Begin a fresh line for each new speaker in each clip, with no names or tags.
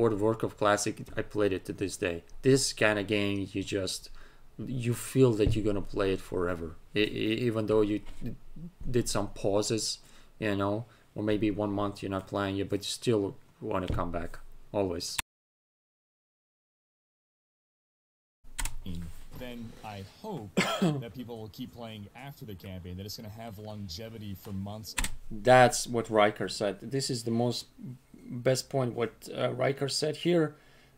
World of Warcraft Classic, I played it to this day. This kind of game, you feel that you're gonna play it forever, even though you did some pauses, you know, or maybe 1 month you're not playing it, but you still want to come back always.
Then I hope that people will keep playing after the campaign, that it's going to have longevity for months.
That's what Riker said. This is the best point what Riker said here.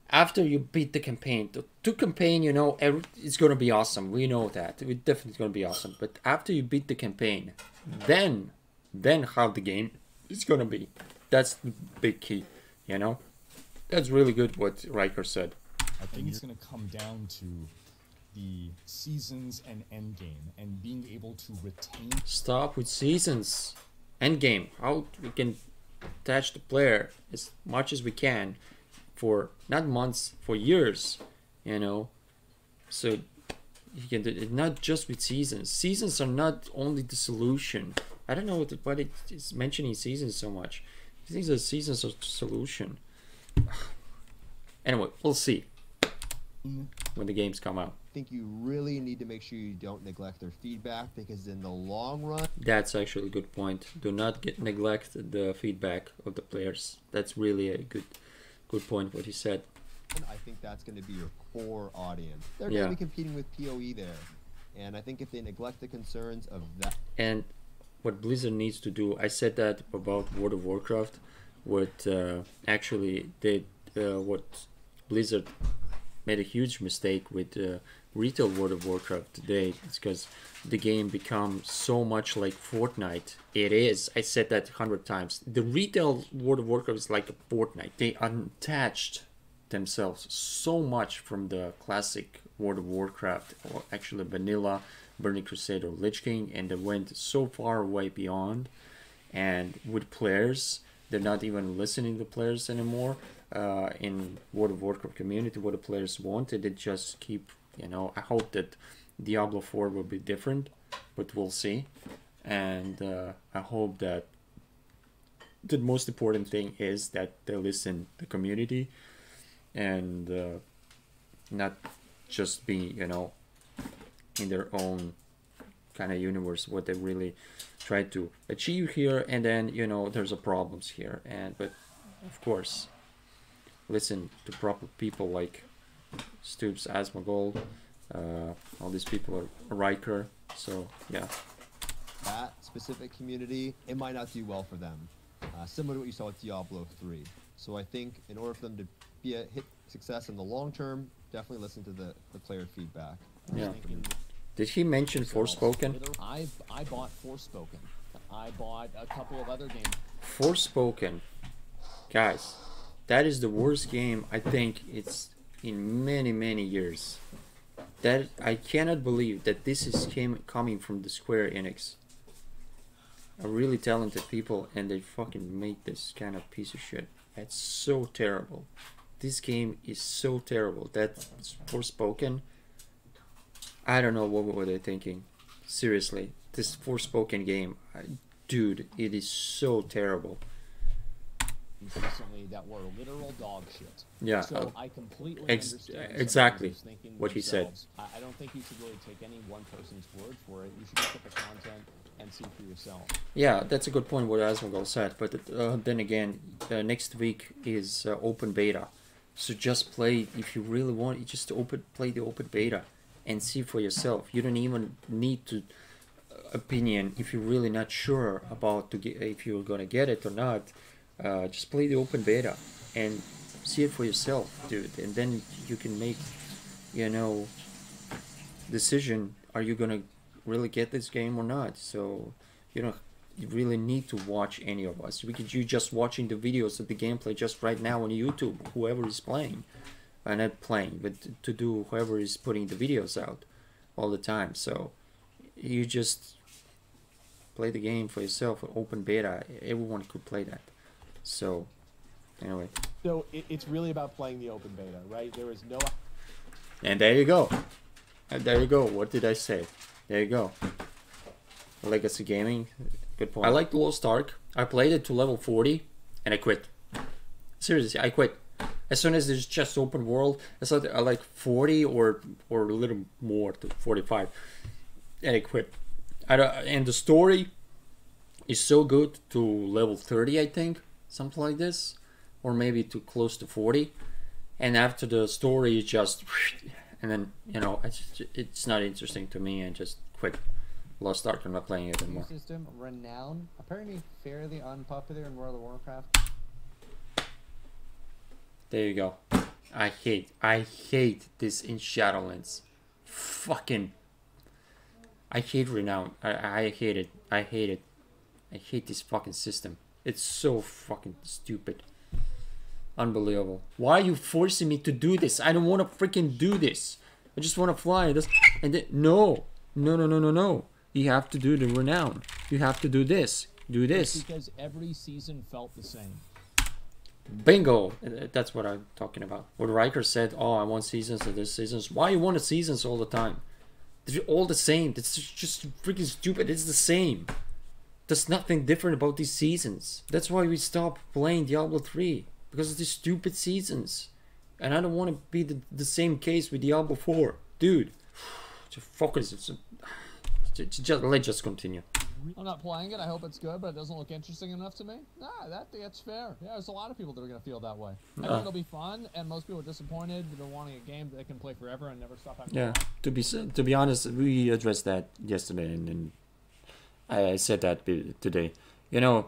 After you beat the campaign, the campaign, you know, it's going to be awesome. We know that. It's definitely going to be awesome. But after you beat the campaign, then how the game is going to be. That's the big key, you know. That's really good what Riker said.
I think it's going to come down to the seasons and endgame, and being able to retain.
Stop with seasons, endgame. How we can attach the player as much as we can for not months, for years, you know. So you can do it not just with seasons. Seasons are not only the solution. I don't know what it is mentioning seasons so much. I think the seasons are the solution. Anyway, we'll see when the games come out.
I think you really need to make sure you don't neglect their feedback, because in the long run...
That's actually a good point. Do not neglect the feedback of the players. That's really a good point what he said.
I think that's going to be your core audience. They're going to be competing with PoE there. And I think if they neglect the concerns of that...
And what Blizzard needs to do, I said that about World of Warcraft, what actually did, what Blizzard made a huge mistake with retail World of Warcraft today. It's because the game becomes so much like Fortnite. It is. I said that 100 times. The retail World of Warcraft is like a Fortnite. They unattached themselves so much from the classic World of Warcraft, or actually vanilla, Burning Crusade or Lich King, and they went so far away beyond. And with players, they're not even listening to players anymore. In World of Warcraft community, what the players wanted, they just keep, you know, I hope that Diablo 4 will be different, but we'll see. And I hope that the most important thing is that they listen to the community and not just be, you know, in their own kind of universe, what they really try to achieve here. And then, you know, there's a problems here. But of course, listen to proper people like Stoops, Asmongold, all these people are Riker. So yeah,
that specific community, it might not do well for them, similar to what you saw with Diablo 3. So I think in order for them to be a hit success in the long term, definitely listen to the player feedback.
Yeah. Did he mention Forspoken?
I bought Forspoken. I bought a couple of other games.
Forspoken, guys, that is the worst game I think it's in many years. That I cannot believe that this is coming from the Square Enix. Are really talented people, and they fucking made this kind of piece of shit. That's so terrible. This game is so terrible. That Forspoken, I don't know what were they thinking. Seriously, this Forspoken game, dude, it is so terrible.
Recently that were literal dog shit.
Yeah.
So I completely understand
exactly what he said.
I don't think you should really take any one person's word for it. You should look at the content and see for yourself.
Yeah, that's a good point what Asmongold said. But then again, next week is open beta. So just play, if you really want, you just play the open beta and see for yourself. You don't even need to opinion if you're really not sure about if you're gonna get it or not. Just play the open beta and see it for yourself, dude, and then you can make, you know, decision, are you gonna really get this game or not. So you really need to watch any of us, because you just watching the videos of the gameplay just right now on YouTube, whoever is playing, not playing, but to do whoever is putting the videos out all the time. So you just play the game for yourself, open beta, everyone could play that. So anyway,
so it's really about playing the open beta, right? There is no...
And there you go. There you go. What did I say? There you go. Legacy Gaming. Good point. I like the Lost Ark. I played it to level 40 and I quit. Seriously, I quit. As soon as there's just open world, it's like 40 or a little more to 45, and I quit. And the story is so good to level 30, I think, something like this, or maybe to close to 40. And after the story, is just, and then it's not interesting to me, and just quit. Lost Ark. I'm not playing it anymore.
System Renown, apparently fairly unpopular in World of Warcraft.
There you go. I hate this in Shadowlands. Fucking. I hate Renown. I hate it. I hate it. I hate this fucking system. It's so fucking stupid. Unbelievable. Why are you forcing me to do this? I don't want to freaking do this. I just want to fly. And then, no. You have to do the Renown. You have to do this. Do this.
It's because every season felt the same.
Bingo. That's what I'm talking about. What Riker said, oh, I want seasons and there's seasons. Why you want the seasons all the time? They're all the same. It's just freaking stupid. It's the same. There's nothing different about these seasons. That's why we stopped playing Diablo 3. Because of these stupid seasons. And I don't want to be the same case with Diablo 4. Dude. Just focus. Let's just continue.
I'm not playing it. I hope it's good, but it doesn't look interesting enough to me. Nah, that's fair. Yeah, there's a lot of people that are going to feel that way. I think it'll be fun, and most people are disappointed. They're wanting a game that they can play forever and never stop having fun.
To be honest, we addressed that yesterday, and I said that today. You know,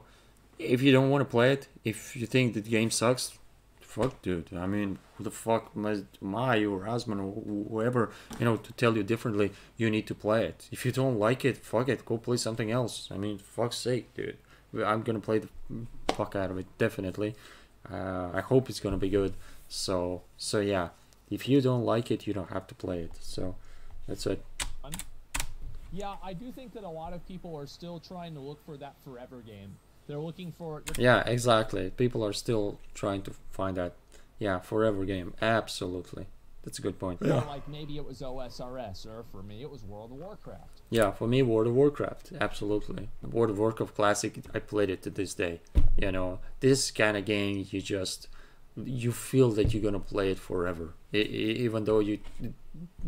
if you don't want to play it, if you think the game sucks, fuck, dude. I mean, who the fuck am I or Asmon or whoever, to tell you differently? You need to play it. If you don't like it, fuck it. Go play something else. I mean, fuck's sake, dude. I'm gonna play the fuck out of it, definitely. I hope it's gonna be good. So yeah. If you don't like it, you don't have to play it. So that's it.
Yeah, I do think that a lot of people are still trying to look for that forever game. They're looking for...
Yeah, exactly. People are still trying to find that, forever game. Absolutely. That's a good point.
Yeah. Like maybe it was OSRS, or for me it was World of Warcraft.
Yeah, for me, World of Warcraft. Absolutely. World of Warcraft Classic, I played it to this day. This kind of game, you feel that you're going to play it forever. Even though you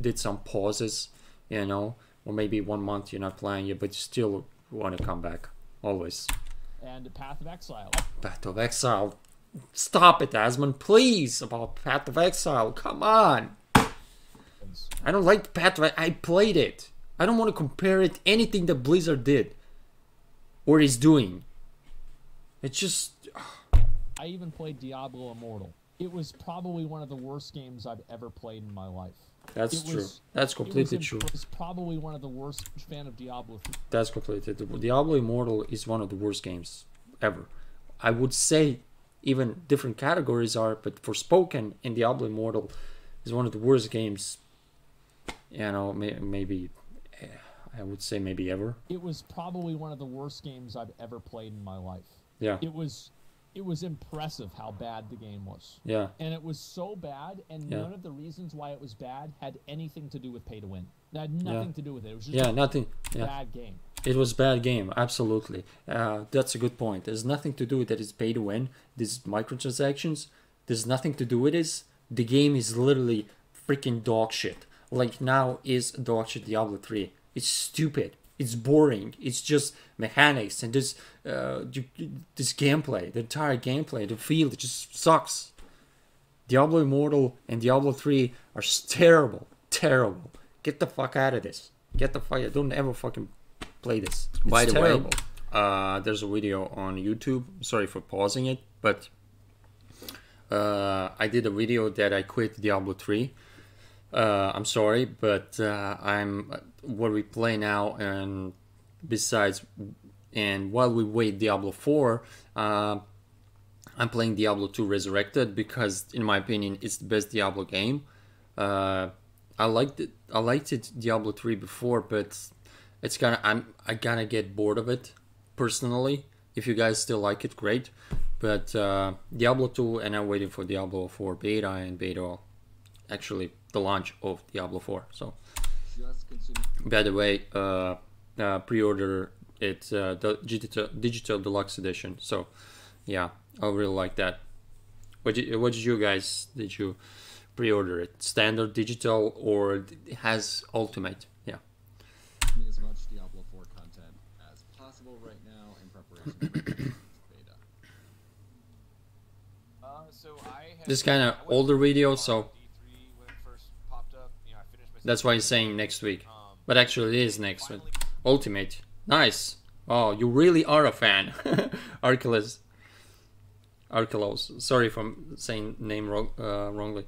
did some pauses, or maybe 1 month you're not playing it, but you still want to come back. Always.
And Path of Exile.
Path of Exile. Stop it, Asmon, please, about Path of Exile. Come on. I don't like Path of Exile. I played it. I don't want to compare it to anything that Blizzard did or is doing. It's just...
I even played Diablo Immortal. It was probably one of the worst games I've ever played in my life.
That's true. That's completely true.
It's probably one of the worst fan of Diablo.
That's completely true. Diablo Immortal is one of the worst games ever. I would say even different categories are, but for spoken in Diablo Immortal is one of the worst games. Maybe I would say maybe ever.
It was probably one of the worst games I've ever played in my life.
Yeah.
It was impressive how bad the game was.
Yeah.
And it was so bad, and none of the reasons why it was bad had anything to do with pay to win. It had nothing to do with it. It was just a bad game.
It was a bad game, absolutely. That's a good point. There's nothing to do with that it's pay to win. These microtransactions, there's nothing to do with this. The game is literally freaking dog shit. Like now is dog shit Diablo 3. It's stupid. It's boring. It's just mechanics and this gameplay, the entire gameplay, the field, it just sucks. Diablo Immortal and Diablo 3 are terrible. Terrible. Get the fuck out of this. Get the fuck out. Don't ever fucking play this. It's
By the
terrible.
way, there's a video on YouTube. Sorry for pausing it, but
I did a video that I quit Diablo 3. I'm sorry, but I'm what we play now, and besides, and while we wait Diablo 4, I'm playing Diablo 2 Resurrected because, in my opinion, it's the best Diablo game. I liked it Diablo 3 before, but it's I gotta get bored of it personally. If you guys still like it, great. But Diablo 2, and I'm waiting for Diablo 4 beta and beta. Actually, the launch of Diablo 4. So, by the way, pre-order it, the digital deluxe edition. So, yeah, I really like that.
What did you guys, did you pre-order it? Standard, digital, or it has Ultimate? Yeah.
Me as much Diablo 4 content as possible right now in preparation for the beta.
So I
This kind of older video, so
D3 when it first popped up. You know, I finished my
that's why he's saying next week. But actually, it is next week. Ultimate, nice. Oh, you really are a fan, Archelaus. Archelaus. Sorry if I'm saying name wrongly.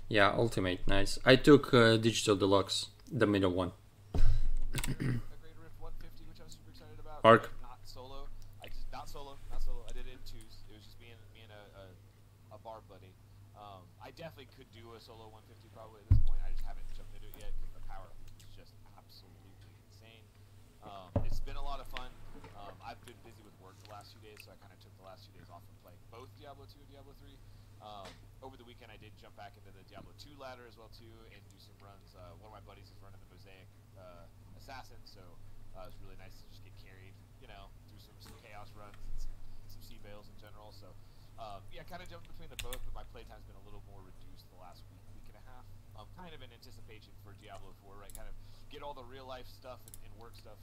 Yeah, Ultimate, nice. I took Digital Deluxe, the middle one.
a Great Rift 150, which I was super excited about.
Arc.
Not solo. Not solo. I did it in twos. It was just me and a bar buddy. I definitely could do a solo 150 probably at this point. I just haven't jumped into it yet because the power is just absolutely insane. It's been a lot of fun. I've been busy with work the last few days, so I kind of took the last few days off from playing both Diablo 2 and Diablo 3. Over the weekend, I did jump back into the Diablo 2 ladder as well too, and do some runs. One of my buddies is running the Mosaic Assassin, so it was really nice to just get carried, you know, through some chaos runs and some sea bales in general. So yeah, kind of jumped between the both, but my playtime's been a little more reduced the last week and a half. Kind of in anticipation for Diablo 4, right? Kind of get all the real life stuff and work stuff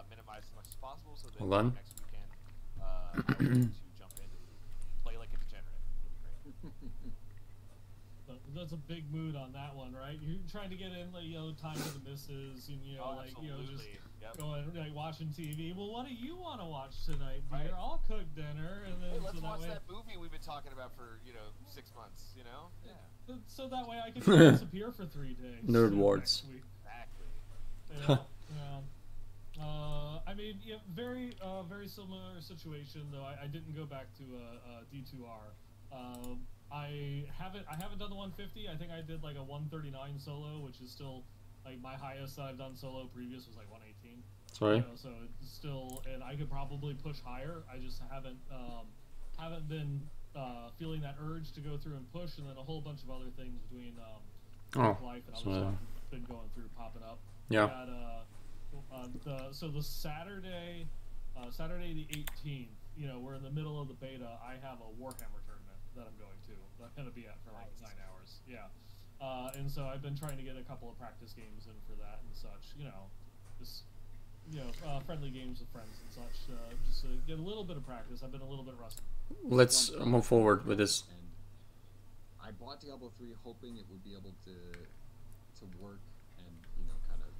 minimized as much as possible, so that next weekend I'll be able to jump in and play like a degenerate. It'll be great.
That's a big mood on that one, right? You're trying to get in, like, you know, time with the missus, and you know, like, you know, just going, like, watching TV. Well, what do you want to watch tonight, dear? I'll cook dinner, and then
hey, let's
so
watch
that
movie we've been talking about for 6 months. You know, yeah.
So that way I can disappear for 3 days.
Nerd Wards.
Exactly.
Yeah. I mean, yeah, very similar situation though. I didn't go back to D2R. I haven't done the 150. I think I did like a 139 solo, which is still like my highest that I've done solo. Previous was like 118.
Sorry.
You know, so it's still, and I could probably push higher. I just haven't been feeling that urge to go through and push, and then a whole bunch of other things between life and other stuff been going through, popping up.
Yeah.
So the Saturday the 18th, you know, we're in the middle of the beta. I have a Warhammer tournament that I'm going to. I'm going to be at for like 9 hours. Yeah. And so I've been trying to get a couple of practice games in for that and such. You know, just friendly games with friends and such. Just to get a little bit of practice. I've been a little bit rusty.
Let's move forward with this.
And I bought Diablo 3 hoping it would be able to work and, you know, kind of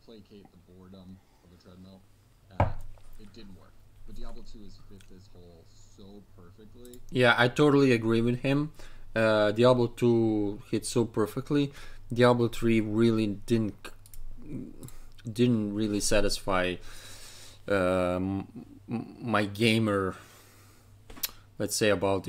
placate the boredom of a treadmill. It didn't work. But Diablo 2 has fit this hole so perfectly.
Yeah, I totally agree with him. Diablo 2 hit so perfectly. Diablo 3 really didn't really satisfy my gamer, let's say, about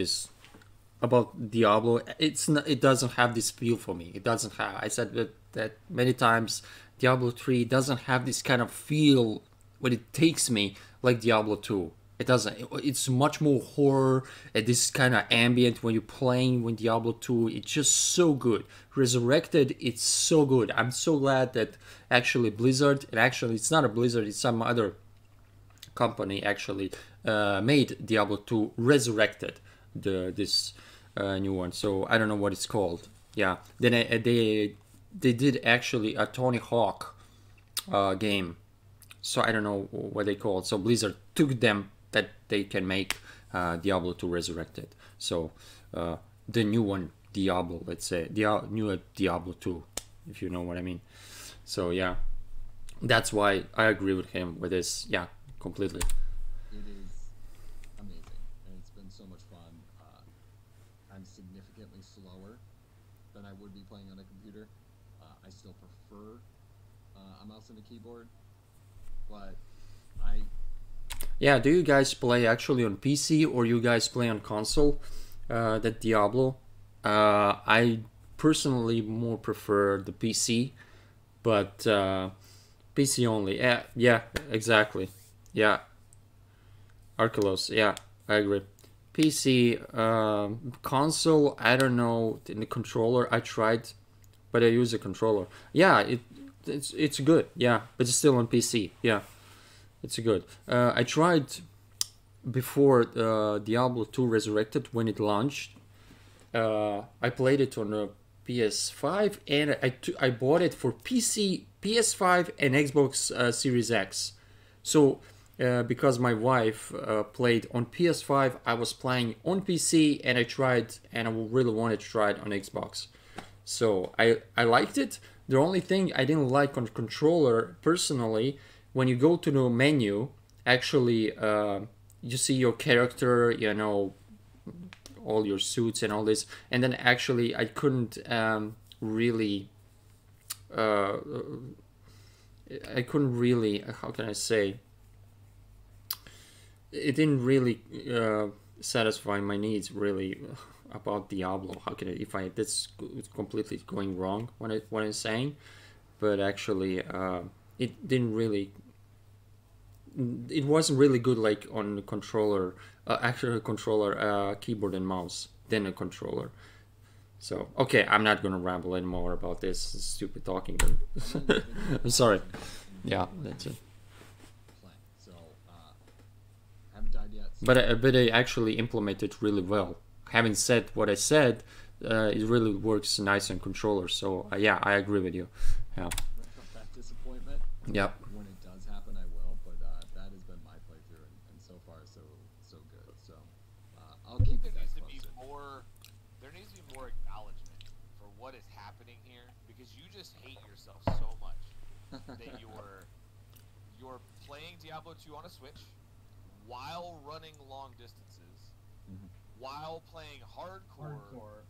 Diablo. It doesn't have this feel for me. It doesn't have, I said that many times. Diablo 3 doesn't have this kind of feel when it takes me like Diablo 2. It doesn't. It's much more horror, and this kind of ambient when you're playing with Diablo 2. It's just so good. Resurrected, it's so good. I'm so glad that actually Blizzard, and actually it's not a Blizzard, it's some other company actually made Diablo 2 Resurrected, this new one. So I don't know what it's called. Yeah. Then they did actually a Tony Hawk game. So I don't know what they call it. So Blizzard took them that they can make Diablo 2 Resurrected. So the new one, Diablo, let's say. New Diablo 2, if you know what I mean. So yeah, that's why I agree with him with this. Yeah, completely.
It is amazing, and it's been so much fun. I'm significantly slower than I would be playing on a computer. I still prefer a mouse and a keyboard, but
yeah, do you guys play actually on PC or you guys play on console? That Diablo. I personally more prefer the PC, but PC only. Yeah, exactly. Yeah, Archelaus. Yeah, I agree. PC, console. I don't know. In the controller, I tried, but I use a controller. Yeah, it's good. Yeah, but it's still on PC. Yeah. It's good. I tried before Diablo 2 Resurrected, when it launched, I played it on a PS5, and I bought it for PC, PS5, and Xbox Series X. So because my wife played on PS5, I was playing on PC, and I really wanted to try it on Xbox. So I liked it. The only thing I didn't like on controller personally, when you go to the menu, actually you see your character, you know, all your suits and all this, and then actually I couldn't really how can I say, it didn't really satisfy my needs really about Diablo. How can I, if I, that's completely going wrong what I'm saying, but actually it didn't really, it wasn't really good like on the controller, actual controller, keyboard and mouse than a controller. So okay, I'm not gonna ramble anymore about this stupid talking, but I'm sorry. Yeah, that's it.
So, haven't died yet.
But I actually implemented really well. Having said what I said, it really works nice on controller. So yeah, I agree with you. Yeah.
That disappointment.
Yeah.
When it does happen, I will. But that has been my playthrough, and so far so good. So I'll keep you guys posted.
There needs to be more acknowledgement for what is happening here, because you just hate yourself so much that you're playing Diablo 2 on a Switch while running long distances, while playing hardcore,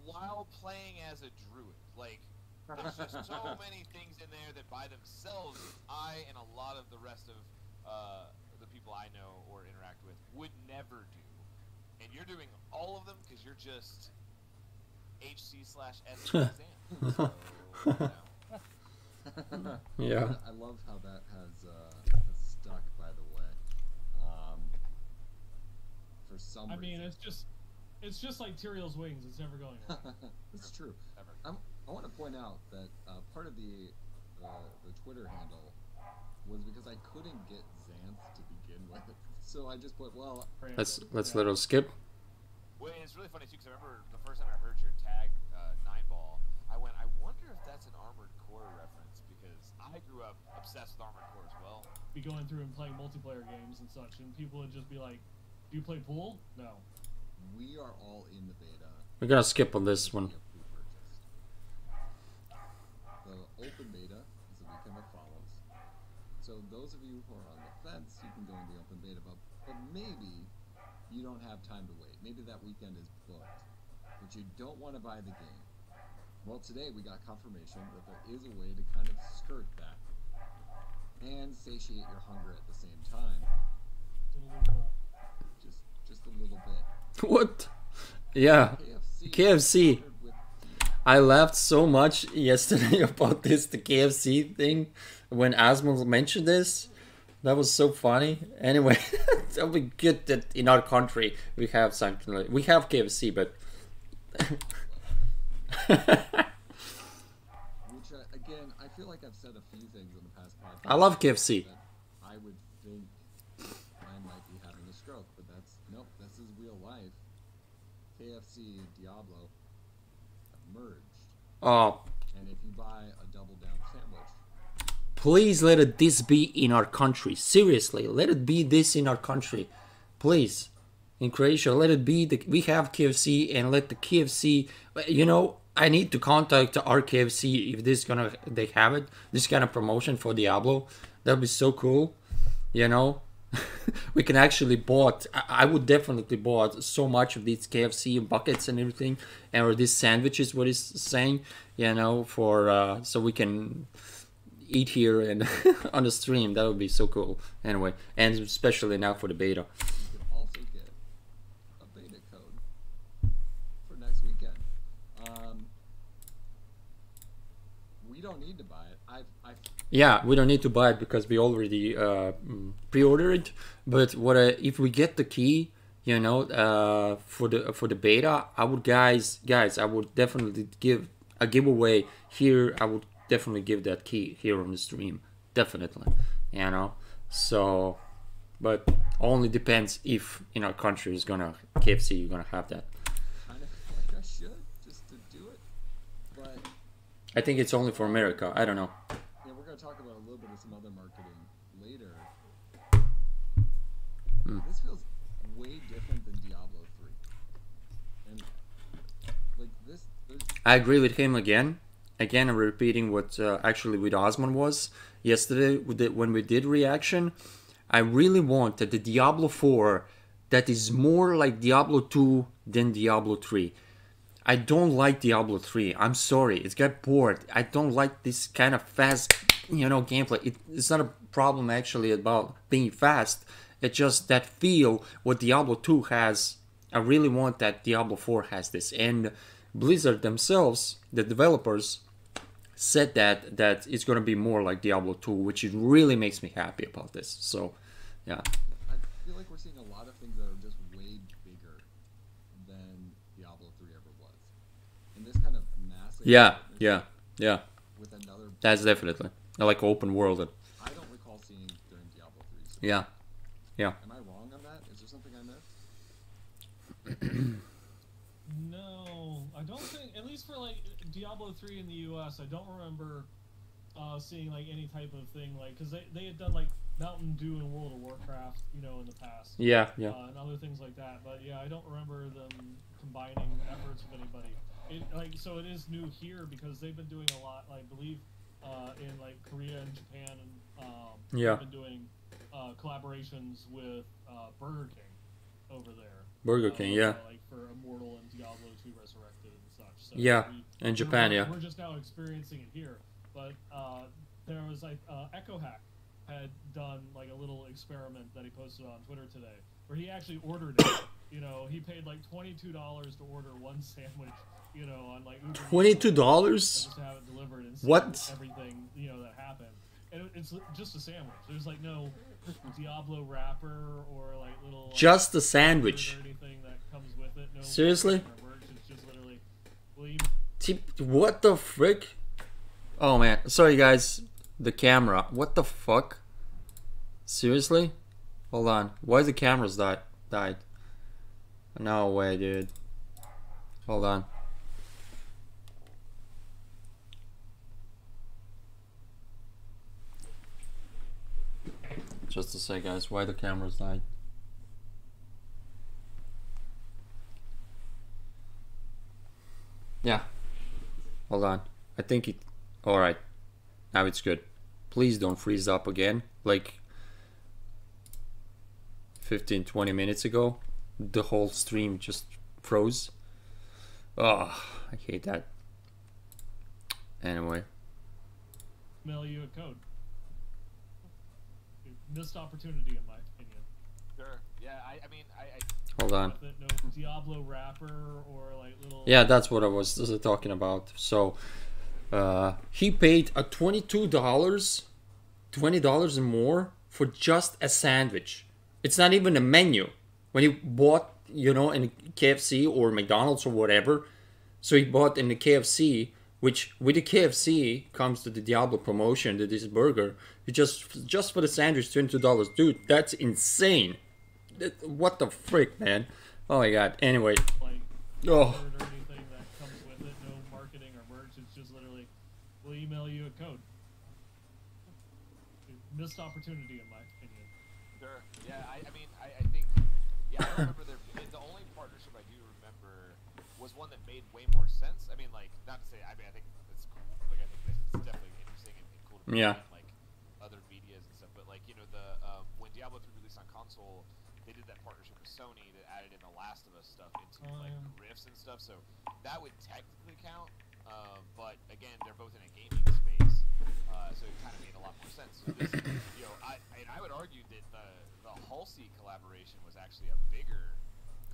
while playing as a druid. Like, there's just so many things in there that by themselves, I and a lot of the rest of the people I know or interact with would never do. And you're doing all of them because you're just HC/S exam. So, you know.
Yeah.
I love how that has stuck, by the way. For some reason.
I mean, it's just like Tyrael's wings. It's never going wrong.
It's true. I want to point out that part of the Twitter handle was because I couldn't get Xanth to begin with, so I just put, well.
Let's let her skip.
Well, it's really funny too, because I remember the first time I heard your tag, 9ball, I wonder if that's an Armored Core reference, because I grew up obsessed with Armored Core as well.
Be going through and playing multiplayer games and such, and people would just be like, "Do you play pool?" No.
We are all in the beta.
We're gonna skip on this one.
The open beta is the weekend that follows. So those of you who are on the fence, you can go in the open beta, but maybe you don't have time to wait. Maybe that weekend is booked, but you don't want to buy the game. Well, today we got confirmation that there is a way to kind of skirt that and satiate your hunger at the same time. Just a little bit.
What? Yeah. KFC. I laughed so much yesterday about this, the KFC thing, when Asmongold mentioned this. That was so funny. Anyway, that'll be good that in our country we have something like, we have KFC, but
which again, I feel like I've said a few things in the past podcast.
I love KFC.
I would think I might be having a stroke, but nope, this is real life. KFC and Diablo have merged.
Oh,
And if you buy a double down sandwich,
please let it this be in our country. Seriously, let it be this in our country. Please. In Croatia, let it be, we have KFC, and let the KFC, you know, I need to contact our KFC if they have it, this kind of promotion for Diablo. That would be so cool, you know. We can actually I would definitely bought so much of these KFC buckets and everything, or these sandwiches, what he's saying, you know, for, so we can eat here and on the stream. That would be so cool. Anyway, and especially now for the beta.
you can also get a beta code for next weekend. We don't need to buy it.
Yeah, we don't need to buy it because we already pre-ordered it. But if we get the key, you know, for the beta, I would guys, I would definitely give a giveaway here. I would definitely give that key here on the stream, definitely, you know. So but only depends if in our country is gonna KFC you're gonna have that.
Kind of like I should just to do it, but
I think it's only for America. I don't know.
yeah, we're gonna talk about a little bit of some other marketing later. This feels way different than Diablo 3, and like this.
I agree with him again. Again, I'm repeating what actually with Osmond was yesterday when we did reaction. I really want that the Diablo 4 that is more like Diablo 2 than Diablo 3. I don't like Diablo 3. I'm sorry. It's got bored. I don't like this kind of fast, gameplay. It's not a problem actually about being fast. It's just that feel what Diablo 2 has. I really want that Diablo 4 has this. And Blizzard themselves, the developers, said that it's going to be more like Diablo 2, which it really makes me happy about this. So, yeah.
I feel like we're seeing a lot of things that are just way bigger than Diablo 3 ever was. And this kind of massive...
Yeah.
With another...
That's definitely. I like open world.
I don't recall seeing during Diablo 3. So
Yeah.
am I wrong on that? Is there something I missed?
No, I don't think. At least for like Diablo 3 in the U.S., I don't remember seeing like any type of thing like because they had done like Mountain Dew and World of Warcraft, in the past.
Yeah.
And other things like that. But yeah, I don't remember them combining efforts with anybody. So it is new here because they've been doing a lot. I believe in like Korea and Japan, and
Yeah.
they've been doing collaborations with Burger King over there.
Burger King, yeah.
Like for Immortal and Diablo 2 Resurrected and such. So
Yeah, in Japan, yeah.
We're just now experiencing it here. But there was like Echo Hack had done like a little experiment that he posted on Twitter today, where he actually ordered it. He paid like $22 to order one sandwich. On like Uber Eats,
$22?
just to have it delivered and see
What?
everything that happened. And it's just a sandwich. There's like no Diablo wrapper or like little
Just a sandwich.
or anything that comes with it. No
Seriously?
It's just literally. Will you
What the frick? Oh man, sorry guys. The camera. What the fuck? Seriously? Hold on. Why the cameras died? No way, dude. Hold on. Just to say, guys, why the cameras died? Yeah. Hold on. I think it... Alright. Now it's good. Please don't freeze up again. Like 15-20 minutes ago. The whole stream just froze. Oh, I hate that. Anyway.
mail you a code? Missed opportunity, in my opinion.
Sure. Yeah, I mean, I
Hold on.
No Diablo wrapper or like little.
Yeah, that's what I was talking about. So, he paid a $22, $20 and more for just a sandwich. It's not even a menu. When he bought, in KFC or McDonald's or whatever, so he bought in the KFC, which with the KFC comes to the Diablo promotion, that this burger, you just for the sandwich, $22. Dude, that's insane. What the frick, man? Oh my god. Anyway.
Like,
Oh.
or anything that comes with it, no marketing or merch. It's just literally, we'll email you a code. Missed opportunity, in my opinion.
Sure. Yeah, I mean, I think, yeah, I remember the only partnership I do remember was one that made way more sense. I mean, like, not to say, I think it's cool. Like, I think it's definitely interesting and cool to
Yeah.
like other medias and stuff. But like, when Diablo 3 released on console, they did that partnership with Sony that added in the Last of Us stuff into like riffs and stuff. So that would technically count. But again, they're both in a gaming space, so it kind of made a lot more sense. So this, I would argue that the Halsey collaboration was actually a bigger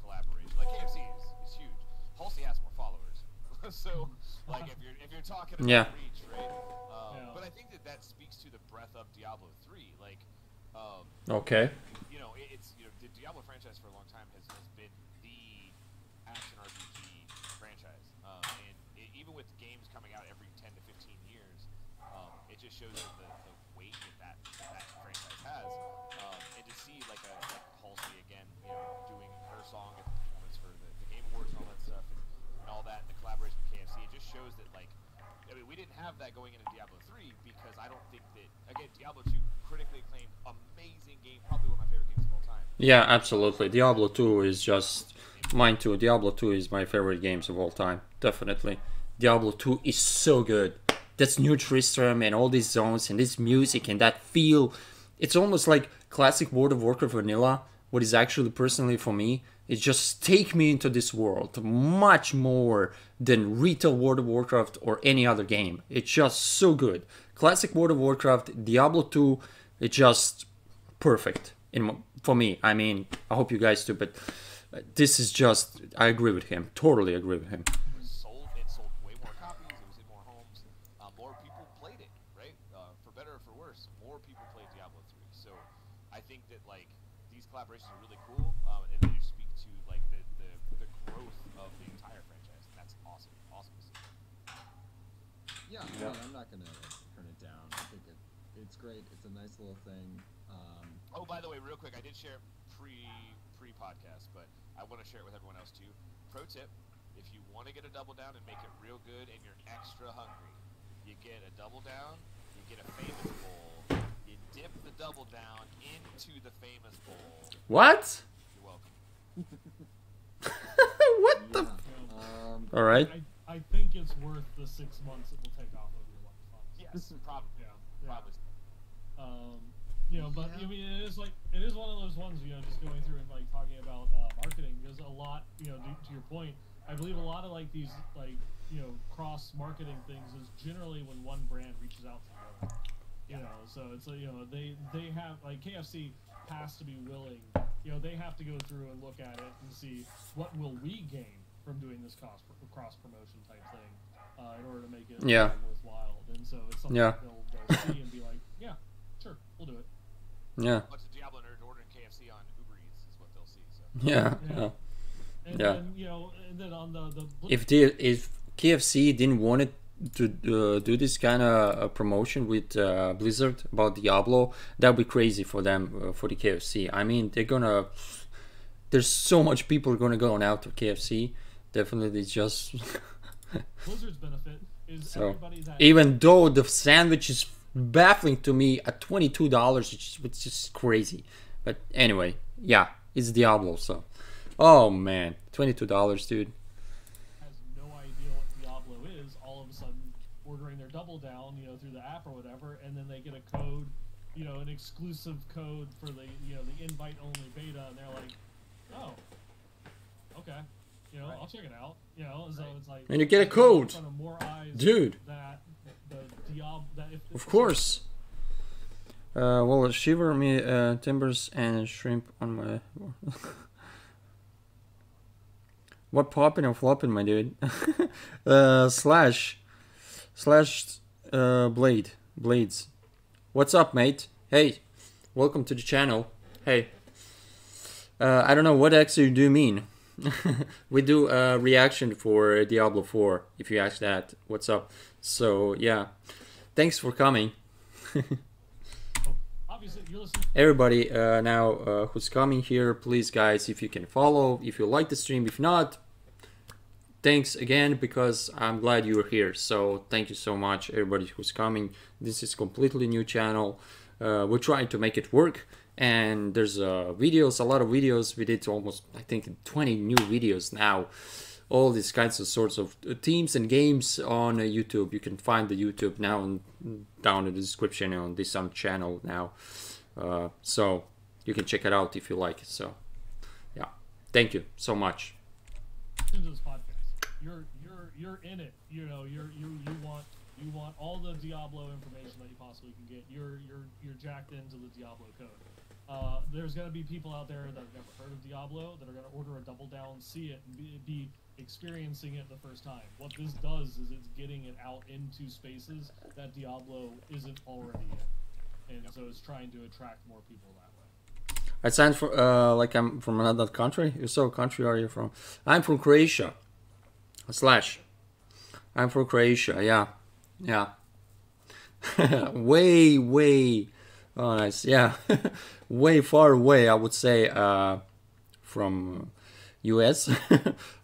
collaboration. Like KFC is huge. Halsey has more followers, so like if you're talking about
Yeah.
reach, right? But I think that speaks to the breadth of Diablo 3. Like,
Okay.
The Diablo franchise for a long time has been the action RPG franchise, and even with games coming out every 10 to 15 years, it just shows the weight that franchise has. And to see see like Halsey again, doing her song and performance for the Game Awards and all that stuff and all that, and the collaboration with KFC, it just shows that like, I mean, we didn't have that going into Diablo 3 because I don't think that, again, Diablo 2, critically acclaimed, amazing game, probably one of my favorite games of all time.
Yeah, absolutely. Diablo 2 is just mine too. Diablo 2 is my favorite games of all time. Definitely. Diablo 2 is so good. That's New Tristram and all these zones and this music and that feel. It's almost like classic World of Warcraft vanilla. What is actually personally for me is just take me into this world much more than retail World of Warcraft or any other game. It's just so good. Classic World of Warcraft, Diablo 2, it's just perfect for me. I mean, I hope you guys do, but this is just, I agree with him. Totally agree with him.
It sold way more copies. It was in more homes. More people played it, right? For better or for worse, more people played Diablo 3. So I think that like these collaborations are really cool, and they speak to like the growth of the entire franchise. That's awesome. Awesome to see.
Yeah, I mean, I'm not gonna turn it down. I think it's great. It's a nice little thing.
Oh, by the way, real quick, I did share pre-podcast, but I want to share it with everyone else too. Pro tip: if you want to get a double down and make it real good, and you're extra hungry, you get a double down. You get a famous bowl. You dip the double down into the famous bowl.
What?
You're welcome.
What the? All right.
I think it's worth the 6 months it will take off of your life. Honestly.
Yes, probably.
Yeah.
Probably.
But I mean, it is one of those ones, just going through and like talking about marketing, because a lot, to your point, I believe a lot of like these like cross marketing things is generally when one brand reaches out to the other. So it's they have like KFC has to be willing, they have to go through and look at it and see what will we gain from doing this cross promotion type thing in order to make it worthwhile. And so it's something that they'll see and be like, yeah, sure, we'll do it.
Yeah.
A bunch of Diablo nerds ordering KFC on Uber Eats is what they'll see. So.
Yeah.
And then, and then on the
if KFC didn't want it to do this kind of promotion with Blizzard about Diablo, that would be crazy for them, for the KFC. I mean, there's so much people going to go now to KFC. Definitely, it's just
Blizzard's benefit is
so
everybody that
even though the sandwich is baffling to me at $22, it's just crazy. But anyway, yeah, it's Diablo. So, oh man, $22, dude.
has no idea what Diablo is, all of a sudden ordering their double down, through the app or whatever, and then they get a code, an exclusive code for the the invite only beta, and they're like, oh, okay, I'll check it out, so it's like,
And you get a code,
in front of more eyes
dude.
That the Diablo, that if
Of course. Well, shiver me timbers and shrimp on my. What popping and flopping, my dude? Slash blades. What's up, mate? Hey, welcome to the channel. Hey, I don't know what actually do you mean. We do a reaction for Diablo 4. If you ask that, what's up? So yeah, thanks for coming.
obviously you're listening.
Everybody now who's coming here, please guys, if you can follow, if you like the stream, if not, thanks again, because I'm glad you're here. So thank you so much, everybody who's coming. This is completely new channel. We're trying to make it work, and there's videos, a lot of videos. We did almost, I think, 20 new videos now. All these kinds of sorts of teams and games on YouTube. You can find the YouTube now down in the description on this channel now. So you can check it out if you like it. So yeah, thank you so much.
Into this podcast, you're in it. You want all the Diablo information that you possibly can get. You're jacked into the Diablo code. There's gonna be people out there that have never heard of Diablo that are gonna order a double down, see it, and be experiencing it the first time. What this does is it's getting it out into spaces that Diablo isn't already in, and so it's trying to attract more people that way.
I signed for like I'm from another country. So country are you from? I'm from Croatia. Slash. I'm from Croatia. Yeah. Way Oh, nice. Yeah, way far away, I would say, from US.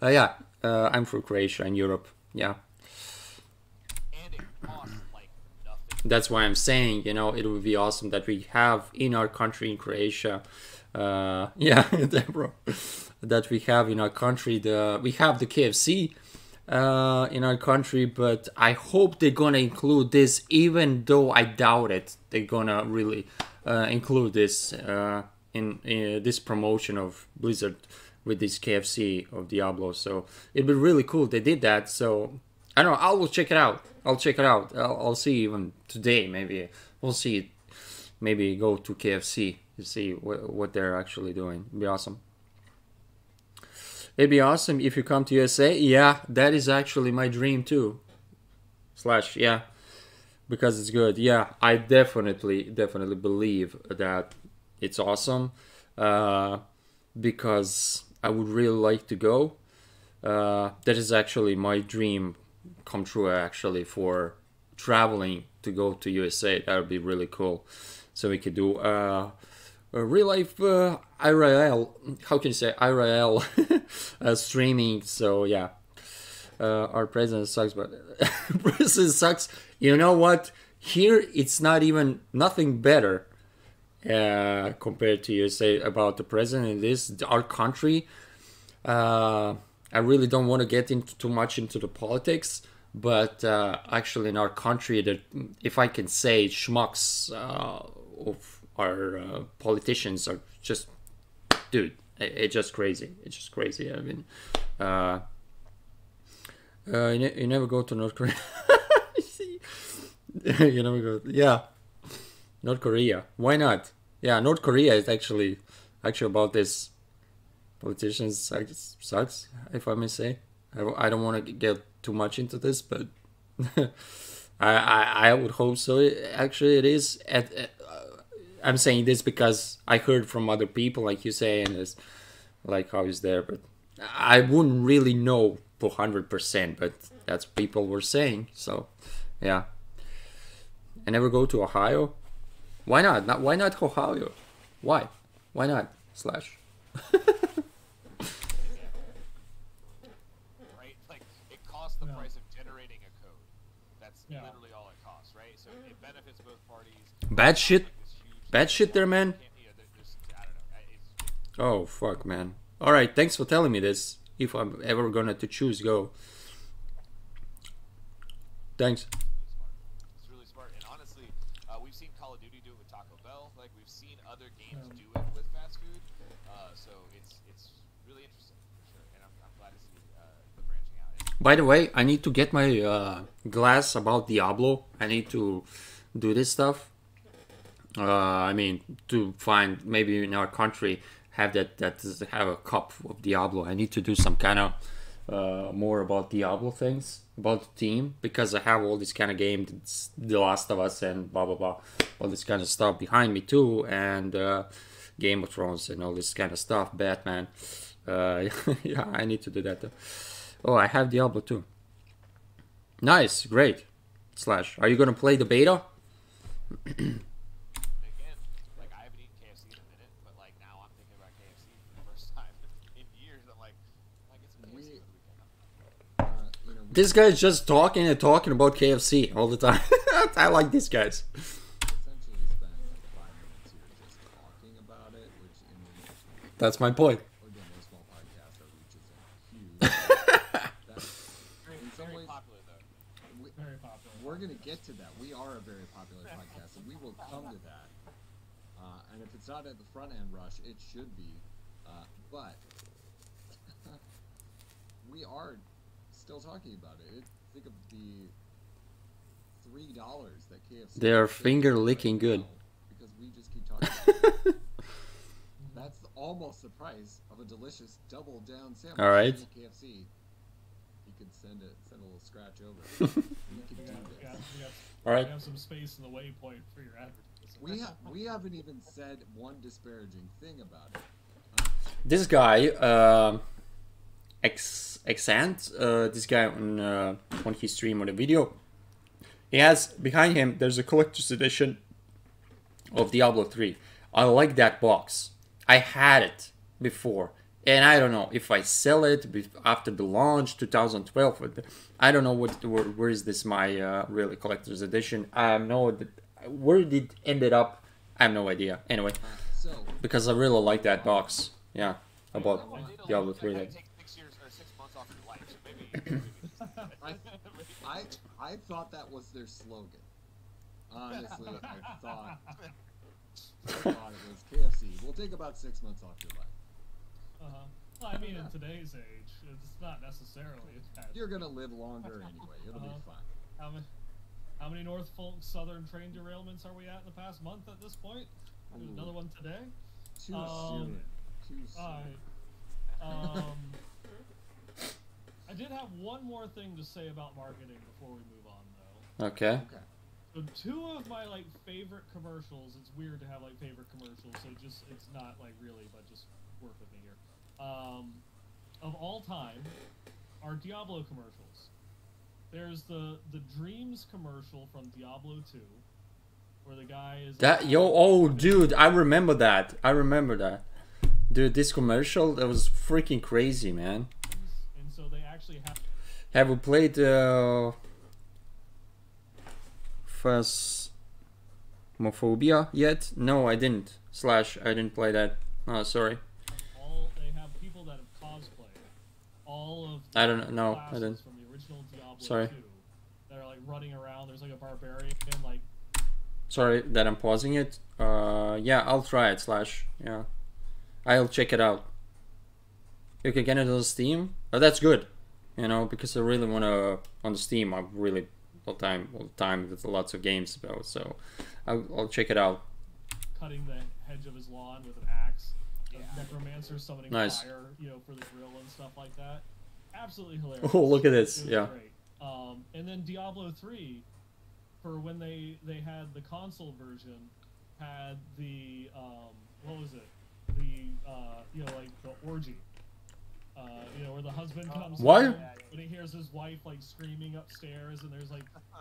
Yeah, I'm from Croatia in Europe. Yeah,
And it costs like nothing.
that's why I'm saying, you know, it would be awesome that we have in our country in Croatia. Yeah, bro, that we have in our country we have the KFC in our country, but I hope they're gonna include this, even though I doubt it. They're gonna really include this in this promotion of Blizzard with this KFC of Diablo. So it'd be really cool if they did that. So I don't know. I will check it out. I'll check it out. I'll see even today. Maybe we'll see. Maybe go to KFC to see what they're actually doing. It'd be awesome. It'd be awesome if you come to USA. Yeah, that is actually my dream too. Slash, yeah, because it's good. Yeah, I definitely believe that it's awesome. Because I would really like to go. That is actually my dream come true. Actually, for traveling to go to USA, that would be really cool. So we could do real life IRL. How can you say IRL streaming? So yeah, our president sucks, but president sucks. You know what? Here it's not even nothing better compared to USA about the president in this our country. I really don't want to get into too much into the politics, but actually in our country, that if I can say, schmucks of our politicians are just, dude, it's just crazy. It's just crazy. I mean, you never go to North Korea. You never go. Yeah, North Korea. Why not? Yeah, North Korea is actually about this. Politicians sucks, if I may say. I don't want to get too much into this, but I would hope so. Actually, it is. I'm saying this because I heard from other people, like you say, and it's like how is there, but I wouldn't really know 100%. But that's what people were saying. So, yeah. I never go to Ohio. Why not? Why not Ohio? Why? Why not? Slash.
Right? Like, it costs the
Yeah.
price of generating a code. That's
Yeah.
literally all it costs, right? So it benefits both parties.
Bad shit.
Like this huge
Bad shit there, man.
I don't know.
Oh, fuck, man. Alright, thanks for telling me this. If I'm ever gonna to choose, go. Thanks.
It's really smart. And honestly, we've seen Call of Duty do it with Taco Bell. Like, we've seen other games do it with fast food. So it's really interesting, for sure. And I'm glad to see the branching out.
By the way, I need to get my glass about Diablo. I need to do this stuff. I mean, to find maybe in our country have have a cup of Diablo. I need to do some kind of more about Diablo things about the team, because I have all this kind of games, The Last of Us and blah blah blah, all this kind of stuff behind me too, and Game of Thrones and all this kind of stuff. Batman. Yeah, I need to do that too. Oh, I have Diablo too. Nice, great. Slash, are you gonna play the beta?
Again, like, I haven't eaten KFC in a minute, but like now I'm thinking about KFC for the first time in years. I'm like, I get some KFC for the weekend.
This guy's just talking and talking about KFC all the time. I like these guys.
Essentially spent like 5 minutes here just talking about it, which in the
That's my point.
again, no small podcast, our reach isn't huge. That's, in some
Very
ways,
popular though.
Very popular.
we're gonna get to that. We are a very popular podcast, and we will come to that. And if it's not at the front end rush, it should be. But we are still talking about it. Think of the $3 that KFC.
They are
pays
finger
right
licking good.
now, because we just keep talking. About it. That's almost the price of a delicious double down sandwich.
All right.
At KFC. You could send a little scratch over. We could do this.
All right.
You have some space in the waypoint for your advertising.
We haven't even said one disparaging thing about it.
This guy, Xant, this guy on his stream on the video, he has behind him. There's a collector's edition of Diablo 3. I like that box. I had it before. And I don't know if I sell it after the launch 2012. I don't know where is this my really collector's edition. I know where did it ended up. I have no idea. Anyway,
So,
because I really like that box. Yeah, about Diablo 3.
Take 6 years or 6 months off your life, so maybe.
I thought that was their slogan. Honestly, I thought it was KFC. We'll take about 6 months off your life.
Well, I mean, in today's age, it's not necessarily.
You're gonna live longer anyway. It'll be fine.
How many Norfolk Southern train derailments are we at in the past month at this point? There's another one today.
Too soon. Too soon.
I did have one more thing to say about marketing before we move on, though.
Okay.
So two of my favorite commercials. It's weird to have favorite commercials, so it's not really, but just work with me here. Of all time, are Diablo commercials. There's the Dreams commercial from Diablo 2, where the guy is
dude, I remember that. Dude, this commercial, that was freaking crazy, man.
And so they actually
have you played Phasmophobia yet? No, I didn't. I didn't play that. Oh, sorry.
They have people that have cosplayed all of
I don't know. I didn't.
From the original Diablo
Sorry.
2 that are running around. There's a barbarian
Sorry that I'm pausing it. Yeah, I'll try it. Yeah, I'll check it out. You can get it on Steam. Oh, that's good. Because I really wanna on the Steam. I'm really all the time with lots of games about. So I'll check it out.
cutting the hedge of his lawn with an axe. Necromancer summoning
Nice.
fire, for the grill and stuff like that. Absolutely hilarious.
Oh, look at this!
It was
Yeah.
great. And then Diablo 3, for when they had the console version, had the what was it? The the orgy. Where the husband comes
What?
home when he hears his wife screaming upstairs, and there's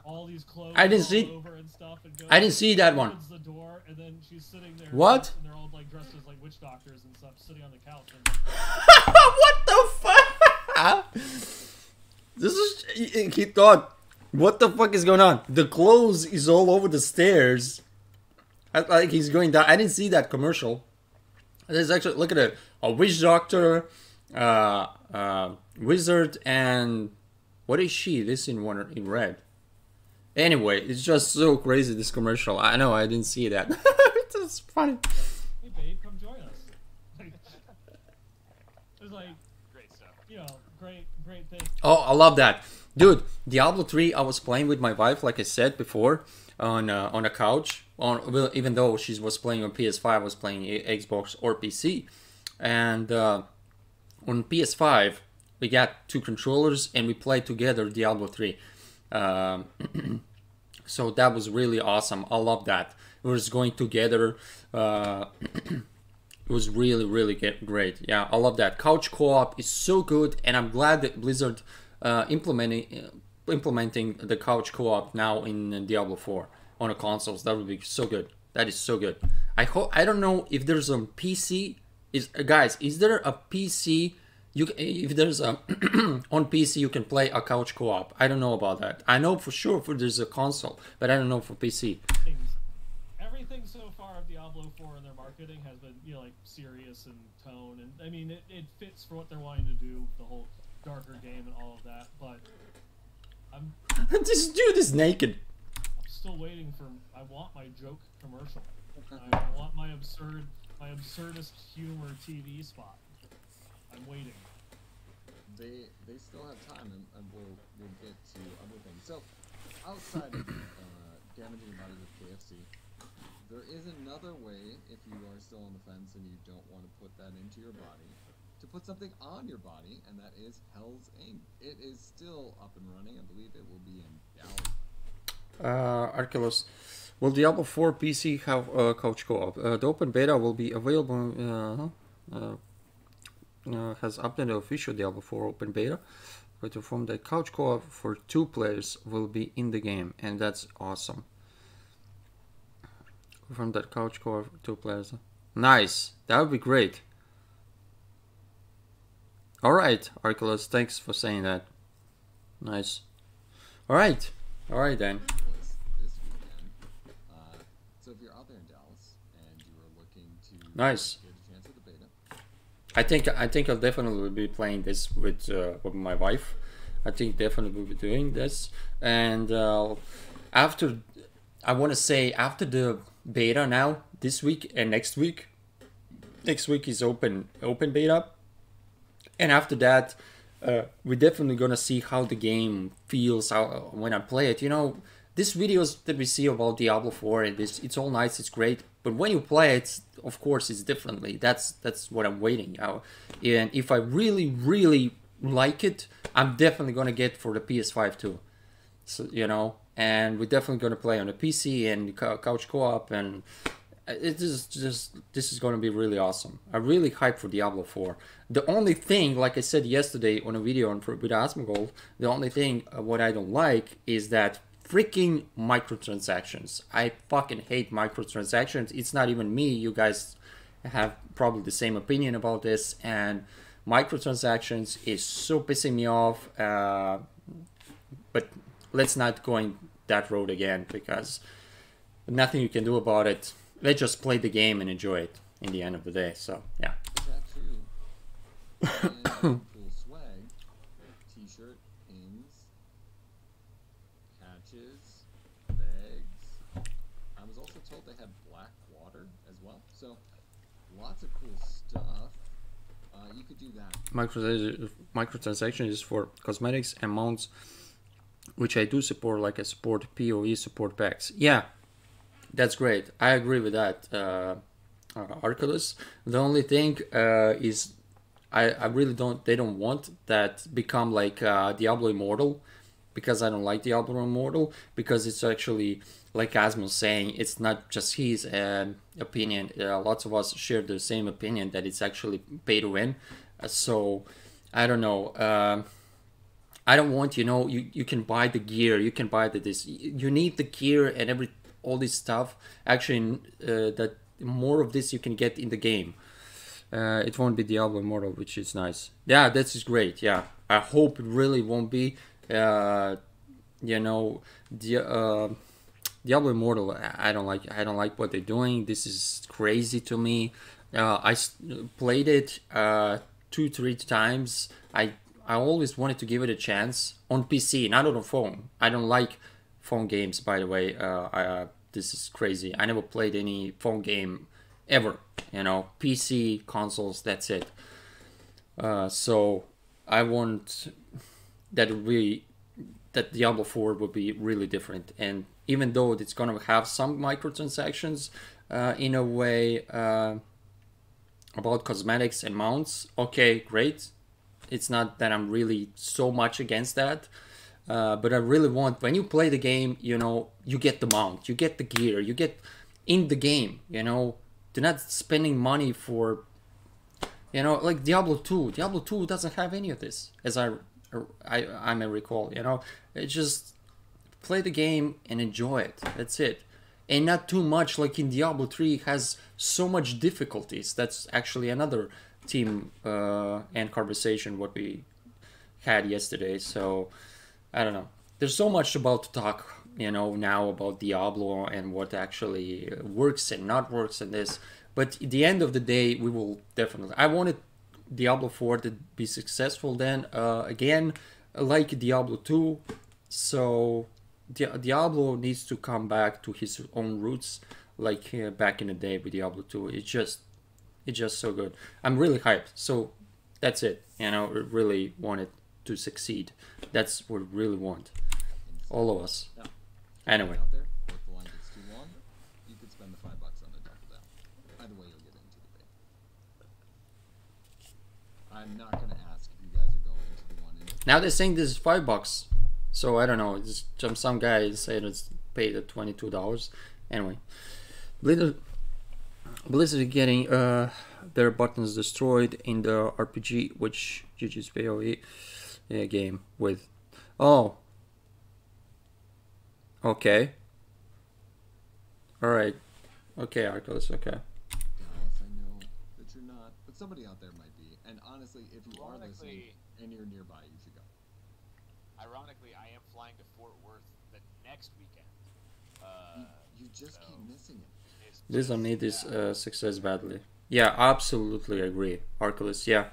all these clothes
I didn't
all
see-
over and stuff. And goes,
I didn't see that one.
opens the door, and then she's sitting there.
What?
And they're all dressed as witch doctors and stuff, sitting on the couch. And
What the fuck? This is. He thought, what the fuck is going on? The clothes is all over the stairs. He's going down. I didn't see that commercial. There's actually, look at it, a witch doctor, wizard, and what is she? This in red. Anyway, it's just so crazy, this commercial. I know, I didn't see that. It's just funny.
hey, babe, come join us. It was
Great stuff.
great thing.
Oh, I love that. Dude, Diablo 3, I was playing with my wife, like I said before, on a couch. Even though she was playing on PS5, I was playing Xbox or PC. And on PS5, we got 2 controllers and we played together Diablo 3. So that was really awesome. I love that. We was going together. It was really, really great. Yeah, I love that. Couch co-op is so good, and I'm glad that Blizzard implementing the couch co-op now in Diablo 4 on the consoles. That would be so good. That is so good. I don't know if there's a PC. Guys, is there a PC? If there's a on PC you can play a couch co-op. I don't know about that. I know for sure there's a console, but I don't know for PC.
Everything so far of Diablo 4 in their marketing has been, serious in tone, and I mean, it fits for what they're wanting to do, the whole darker game and all of that. But
This dude is naked.
I'm still waiting for. I want my joke commercial. I want my absurdist humor TV spot. I'm waiting.
They still have time, and we'll get to other things. So, outside of damaging your body with KFC, there is another way, if you are still on the fence and you don't want to put that into your body, to put something on your body, and that is Hell's Ink. It is still up and running. I believe it will be in Dallas.
Arculus, will Diablo 4 PC have couch co-op? The open beta will be available. Has updated the official Diablo 4 open beta, but to form that couch co-op for 2 players will be in the game, and that's awesome. From that couch core 2 players. Nice. That would be great. Alright, Arculus, thanks for saying that. Nice. Alright. Alright then.
Was this weekend. So if you're out there in Dallas and you are looking to
Nice.
get a chance at the beta,
I think I'll definitely be playing this with my wife. I think definitely we'll be doing this. And after, I want to say after the beta now, this week and next week. Next week is open beta. And after that, we're definitely gonna see how the game feels when I play it. You know, these videos that we see about Diablo 4 and this, it's all nice, it's great. But when you play it, of course, it's differently. That's what I'm waiting now. And if I really like it, I'm definitely gonna get for the PS5 too. So you know, and we're definitely gonna play on the PC and couch co-op, and it is just this is gonna be really awesome. I'm really hyped for Diablo 4. The only thing, like I said yesterday on a video with Asmongold, the only thing what I don't like is that freaking microtransactions. I fucking hate microtransactions. It's not even me. You guys have probably the same opinion about this, and microtransactions is so pissing me off. But let's not go in that road again, because nothing you can do about it. Let's just play the game and enjoy it in the end of the day. So yeah.
that too. And cool swag, t-shirt, pins, patches, bags. I was also told they had black water as well. So lots of cool stuff. You could do that.
Microtransaction is for cosmetics and mounts, which I do support, like I support PoE support packs. Yeah, that's great. I agree with that, Arculus. The only thing is I really don't, they don't want that become like Diablo Immortal, because I don't like Diablo Immortal, because it's actually, like Asmon's saying, it's not just his opinion. Lots of us share the same opinion that it's actually pay to win. So I don't know. I don't want, you know, you can buy the gear, you can buy this. You need the gear and all this stuff. Actually, that more of this you can get in the game. It won't be Diablo Immortal, which is nice. Yeah, that is great. Yeah, I hope it really won't be. You know, Diablo Immortal. I don't like what they're doing. This is crazy to me. I played it 2-3 times. I always wanted to give it a chance on PC, not on the phone. I don't like phone games, by the way. This is crazy. I never played any phone game ever. You know, PC, consoles, that's it. So I want that Diablo 4 would be really different. And even though it's gonna have some microtransactions, in a way, about cosmetics and mounts, okay, great. It's not that I'm really so much against that, but I really want, when you play the game, you know, you get the mount, you get the gear, you get in the game, you know. They're not spending money for, you know, like Diablo 2. Diablo 2 doesn't have any of this, as I may recall, you know. It's just play the game and enjoy it. That's it. And not too much like in Diablo 3 has so much difficulties. That's actually another team and conversation what we had yesterday. So I don't know. There's so much about to talk, you know, now about Diablo and what actually works and not works in this. But at the end of the day, we will definitely. I wanted Diablo 4 to be successful then again, like Diablo 2. So Diablo needs to come back to his own roots, like back in the day with Diablo 2. It's just so good. I'm really hyped. So that's it. You know, I really want it to succeed. That's what we really want. All of us.
Yeah.
Anyway.
Out there, if the line gets too long, you could spend the $5 on the top of that. Either way, you'll get into the beta. I'm not going to ask if you guys are going to the one in.
Now they're saying this is $5. So I don't know. It's some guy said it's paid at $22. Anyway, Blizzard getting their buttons destroyed in the RPG, which GG's PoE game with. Oh. Okay. All right. Okay, Arculus, okay.
Dallas, I know that you're not, but somebody out there might be. And honestly, if you are listening and you're nearby, you should go.
Ironically, I am flying to Fort Worth the next weekend.
You just keep missing it.
Blizzard need this success badly. Yeah, absolutely agree, Arculus. Yeah,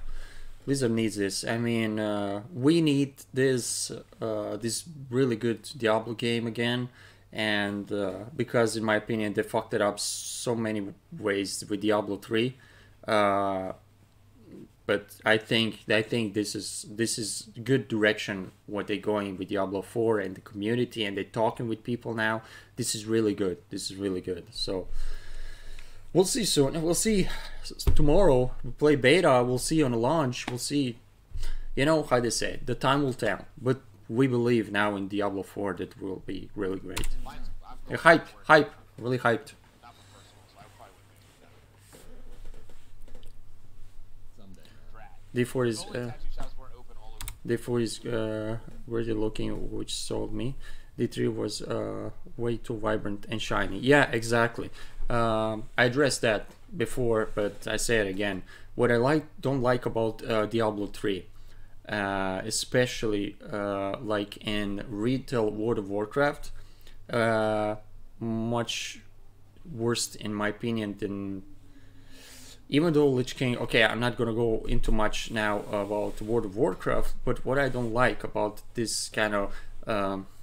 Blizzard needs this. I mean, we need this this really good Diablo game again, and because in my opinion they fucked it up so many ways with Diablo 3. But I think this is good direction what they're going with Diablo 4 and the community, and they're talking with people now. This is really good. This is really good. So we'll see soon. We'll see tomorrow. We play beta. We'll see on the launch. We'll see. You know how they say, the time will tell. But we believe now in Diablo 4 that will be really great. Hype, really hyped. D4 is D4 is really looking, which sold me. D3 was way too vibrant and shiny. Yeah, exactly. I addressed that before, but I say it again. What I don't like about Diablo 3, especially like in retail World of Warcraft, much worse in my opinion than. Even though Lich King, okay, I'm not gonna go into much now about World of Warcraft, but what I don't like about this kind of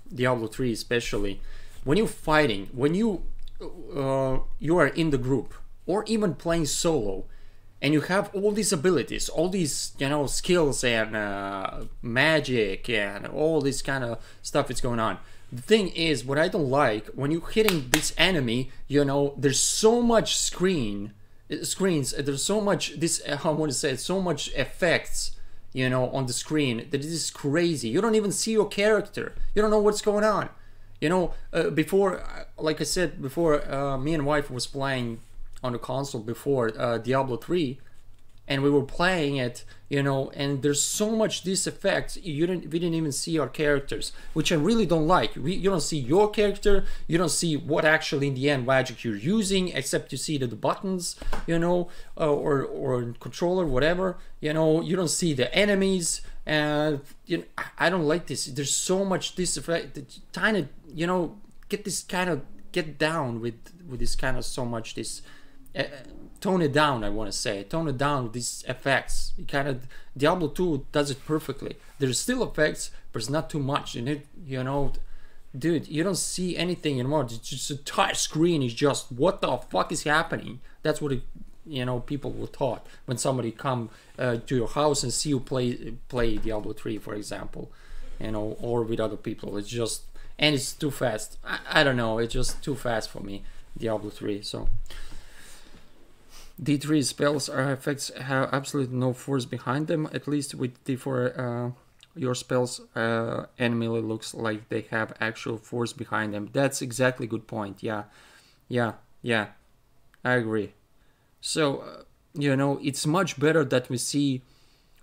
Diablo 3 especially, when you're fighting, when you are in the group, or even playing solo, and you have all these abilities, all these, you know, skills and magic and all this kind of stuff is going on. The thing is, what I don't like, when you're hitting this enemy, you know, there's so much screens, there's so much I want to say so much effects, you know, on the screen that it is crazy. You don't even see your character, you don't know what's going on, you know. Before, like I said before, me and wife was playing on the console before Diablo 3, and we were playing it, you know, and there's so much these effects, we didn't even see our characters, which I really don't like. You don't see your character, you don't see what actually in the end magic you're using, except you see the buttons, you know, or controller, whatever, you know. You don't see the enemies, and you know, I don't like this. There's so much this effect that kind of, you know, get down with this kind of so much this. Tone it down, I want to say. Tone it down, these effects. You kind of, Diablo 2 does it perfectly. There's still effects, but it's not too much. You know, dude, you don't see anything anymore. It's just a entire screen is just, what the fuck is happening? That's what, you know, people will thought when somebody come to your house and see you play Diablo 3, for example, you know, or with other people. It's just, and it's too fast. I don't know, it's just too fast for me, Diablo 3, so... D3 spells or effects have absolutely no force behind them. At least with D4, your spells enemy looks like they have actual force behind them. That's exactly good point. Yeah, I agree. So you know, it's much better that we see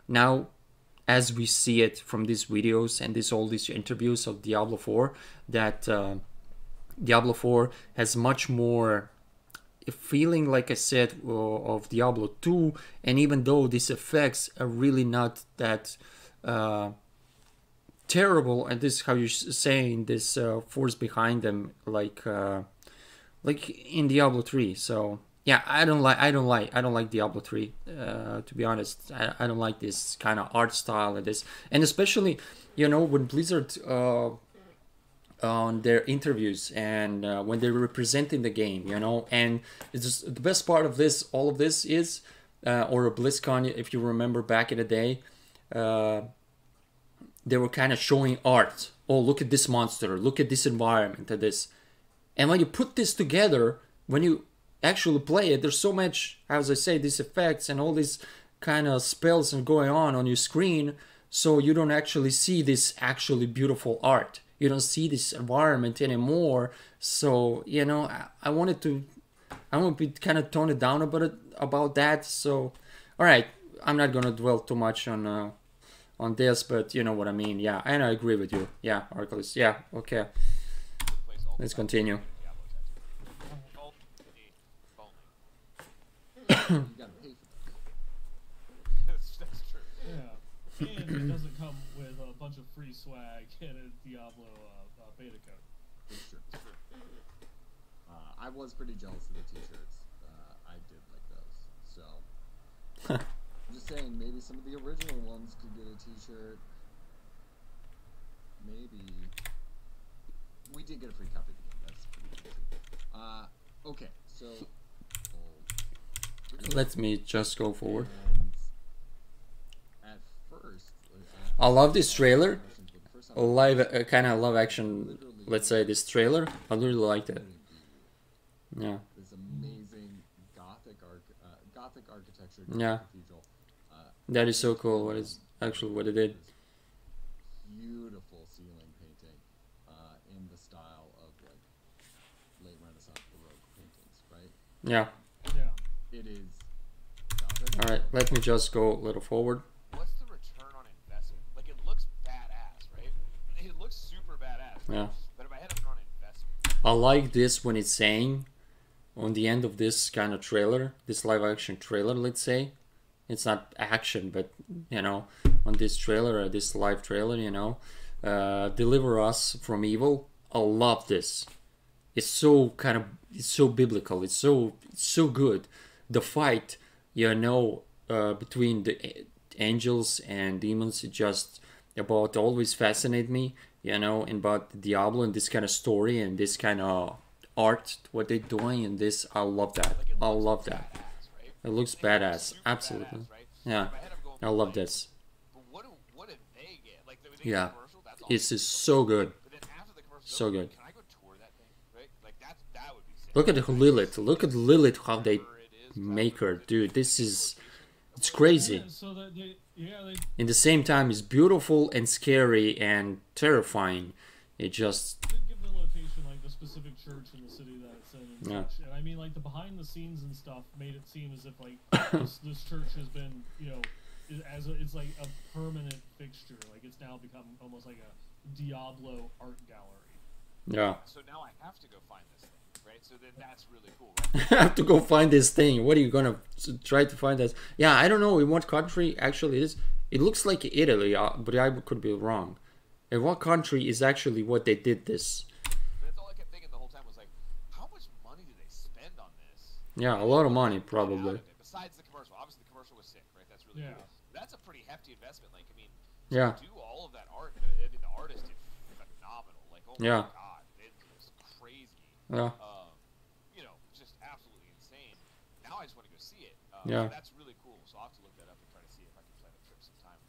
now, as we see it from these videos and all these interviews of Diablo 4, that Diablo 4 has much more feeling, like I said, of Diablo 2, and even though these effects are really not that terrible, and this is how you're saying this force behind them, like in Diablo 3. So yeah, I don't like Diablo 3, to be honest. I don't like this kind of art style and this, and especially, you know, when Blizzard on their interviews and when they're representing the game, you know, and it's just, the best part of this, all of this is, or a BlizzCon, if you remember back in the day, they were kind of showing art. Oh, look at this monster, look at this environment, and this. And when you put this together, when you actually play it, there's so much, as I say, these effects and all these kind of spells and going on your screen, so you don't actually see this actually beautiful art. You don't see this environment anymore. So, you know, I want to be kind of tone it down about that. So, all right, I'm not gonna dwell too much on this, but you know what I mean. Yeah, and I agree with you. Yeah, Arculus. Yeah, okay. Let's continue.
You gotta pay for that.
That's true.
Yeah. And it doesn't come with a bunch of free swag and a Diablo beta code.
It's true. I was pretty jealous of the t-shirts. I did like those. So, I'm just saying, maybe some of the original ones could get a t-shirt. Maybe. We did get a free copy of the game. That's pretty cool. Okay, so.
Let me just go forward.
And at first,
I love this trailer. Live, kind of live action. Let's say this trailer. I really liked it. Yeah.
This amazing Gothic architecture.
Yeah.
Cathedral.
That is so cool. What is actually what it did.
Beautiful ceiling painting, in the style of like late Renaissance Baroque paintings, right?
Yeah.
Yeah.
It is.
All right. Let me just go a little forward.
What's the return on investment? Like, it looks badass, right? It looks super badass.
Yeah.
But if I had a return on investment,
I like this when it's saying on the end of this kind of trailer, this live action trailer, let's say. It's not action, but you know, on this trailer, this live trailer, you know, deliver us from evil. I love this. It's so kind of, it's so biblical. It's so good. The fight, you know, between the angels and demons, it just about always fascinate me, you know, and about Diablo and this kind of story and this kind of art, what they're doing, and this, I love that. I love that.
badass, right?
It looks badass, absolutely.
Badass, right?
Yeah,
If I had them going
I
for
love
like,
this.
But what did they get? Like, they get
Yeah,
a commercial? That's awesome.
this is so good.
But then after the commercial,
So good.
Can I go tour that thing? Right? Like, that would be sick.
Look at Lilith. Look at Lilith, how they
Wherever it is,
make her, dude. This is, it's
Yeah,
crazy.
so that they,
In the same time, it's beautiful and scary and terrifying. It just,
did give the location, like the specific church in the city that it's in and
Yeah.
such. And I mean, like the behind the scenes and stuff made it seem as if like this church has been, you know, it's like a permanent fixture. Like it's now become almost like a Diablo art gallery.
yeah.
So now I have to go find this thing, right? So then that's really cool, right?
I have to go find this thing. What are you gonna try to find this? Yeah, I don't know in what country actually it is. It looks like Italy, but I could be wrong. In what country is actually what they did this?
But that's all I kept thinking the whole time was like, how much money did they spend on this?
Yeah, a lot of money
Out
probably.
of it, besides the commercial, obviously the commercial was sick, right? That's really
Yeah.
cool. That's a pretty hefty investment. Like, I mean,
Yeah.
to do all of that art, I mean, the artist is phenomenal. Like, oh
Yeah.
my god, it was crazy.
Yeah,
You know, just absolutely insane. Now I just want to go see it.
Yeah.
That's really cool. So I'll have to look that up and try to see if I can plan a trip sometime.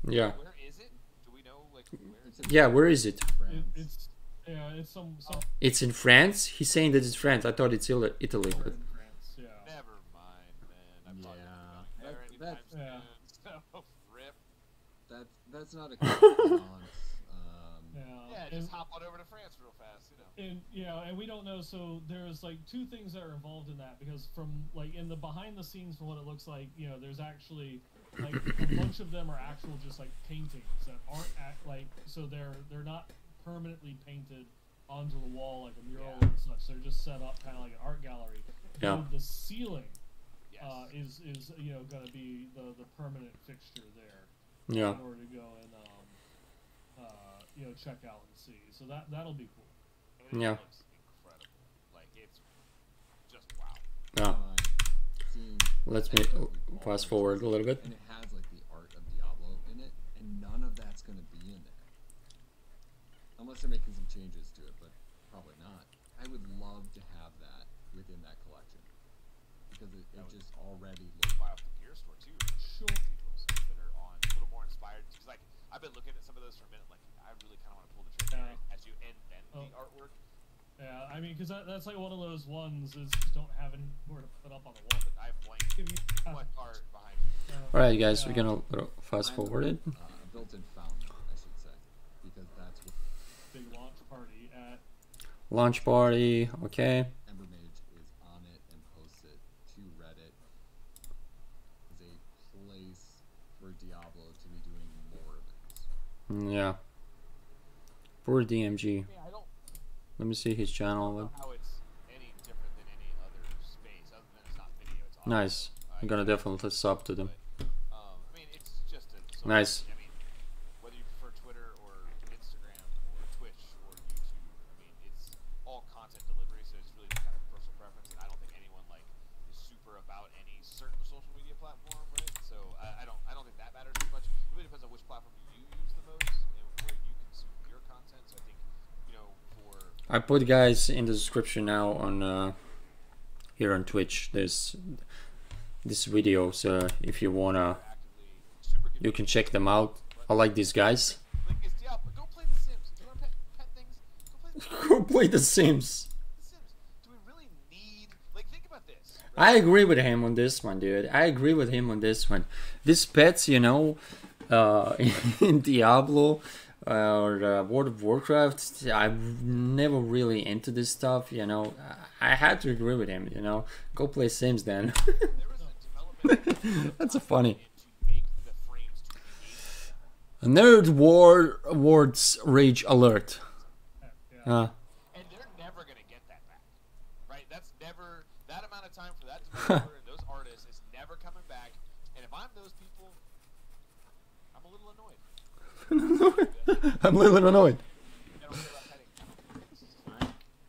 yeah,
Where is it? Do we know, like, where?
It's in
yeah. Where is it?
France.
It's some
It's in France. He's saying that it's France. I thought it's Italy.
somewhere
But
in France. Yeah.
Never mind, man. I'm probably
Yeah.
not going there anytime
That's-
soon.
yeah.
So, rip.
That's not a nuance.
Yeah,
And-
just hop on over to France real fast, you know.
And yeah, and we don't know. So there's like two things that are involved in that because from like in the behind the scenes, from what it looks like, you know, there's actually like a bunch of them are actual just like paintings that aren't like so they're not permanently painted onto the wall like a mural and such. They're just set up kind of like an art gallery.
Yeah.
And the ceiling
Yes.
is you know gonna be the permanent fixture there
yeah,
in order to go and you know check out and see. So that'll be cool.
And it
Yeah.
looks incredible. Like, it's just wow.
yeah.
Seeing
Let me fast forward a little bit.
and it has like the art of Diablo in it, and none of that's going to be in there, unless they're making some changes to it, but probably not. I would love to have that within that collection because it just already looks.
Buy off the gear store, too.
Sure.
Cathedrals that are on a little more inspired. Because, like, I've been looking at some of those for a minute. Like, I really kind of want to pull the trigger
Yeah.
as you and then the
Oh.
artwork.
Yeah, I mean, because that's like one of those ones is just don't have anywhere to put up on the wall.
But I have blank
Give you,
what art behind you.
All right, guys,
yeah.
we're gonna fast forward it.
A built-in fountain, I should say, because that's what
big launch party at
Launch party. Okay.
Embermage is on it and posts it to Reddit as a place for Diablo to be doing more events.
Yeah. Poor DMG.
Yeah, I don't
Let me see his channel.
know how it's any different than any other space, other than it's not video, it's
Nice. I'm gonna definitely sub to them.
I mean, it's just a
Nice.
I mean, whether you prefer Twitter or Instagram or Twitch or YouTube, I mean, it's all content delivery, so it's really just kind of personal preference. And I don't think anyone like is super about any certain social media platform, right? So I don't think that matters too much. It really depends on which platform you use the most and where you consume your content. So I think, you know, for
I put guys in the description now on here on Twitch. There's this video, so if you wanna,
actively super good,
you can check them out. I like these guys.
like it's Diablo. Go play The Sims. If you want to pet things, go play The Sims.
Go play The Sims.
The Sims. Do we really need? Like, think about this.
I agree with him on this one, dude. I agree with him on this one. These pets, you know, in Diablo or World of Warcraft, I'm never really into this stuff, you know. I had to agree with him, you know. Go play Sims then.
There was a development
That's a funny.
to make the frames to be
Nerd War Awards Rage Alert.
Yeah.
and they're never gonna get that back, right? That's never that amount of time for that developer and those artists is never coming back. And if I'm those people, I'm a little annoyed.
I'm a little annoyed.
I don't care about petting.
I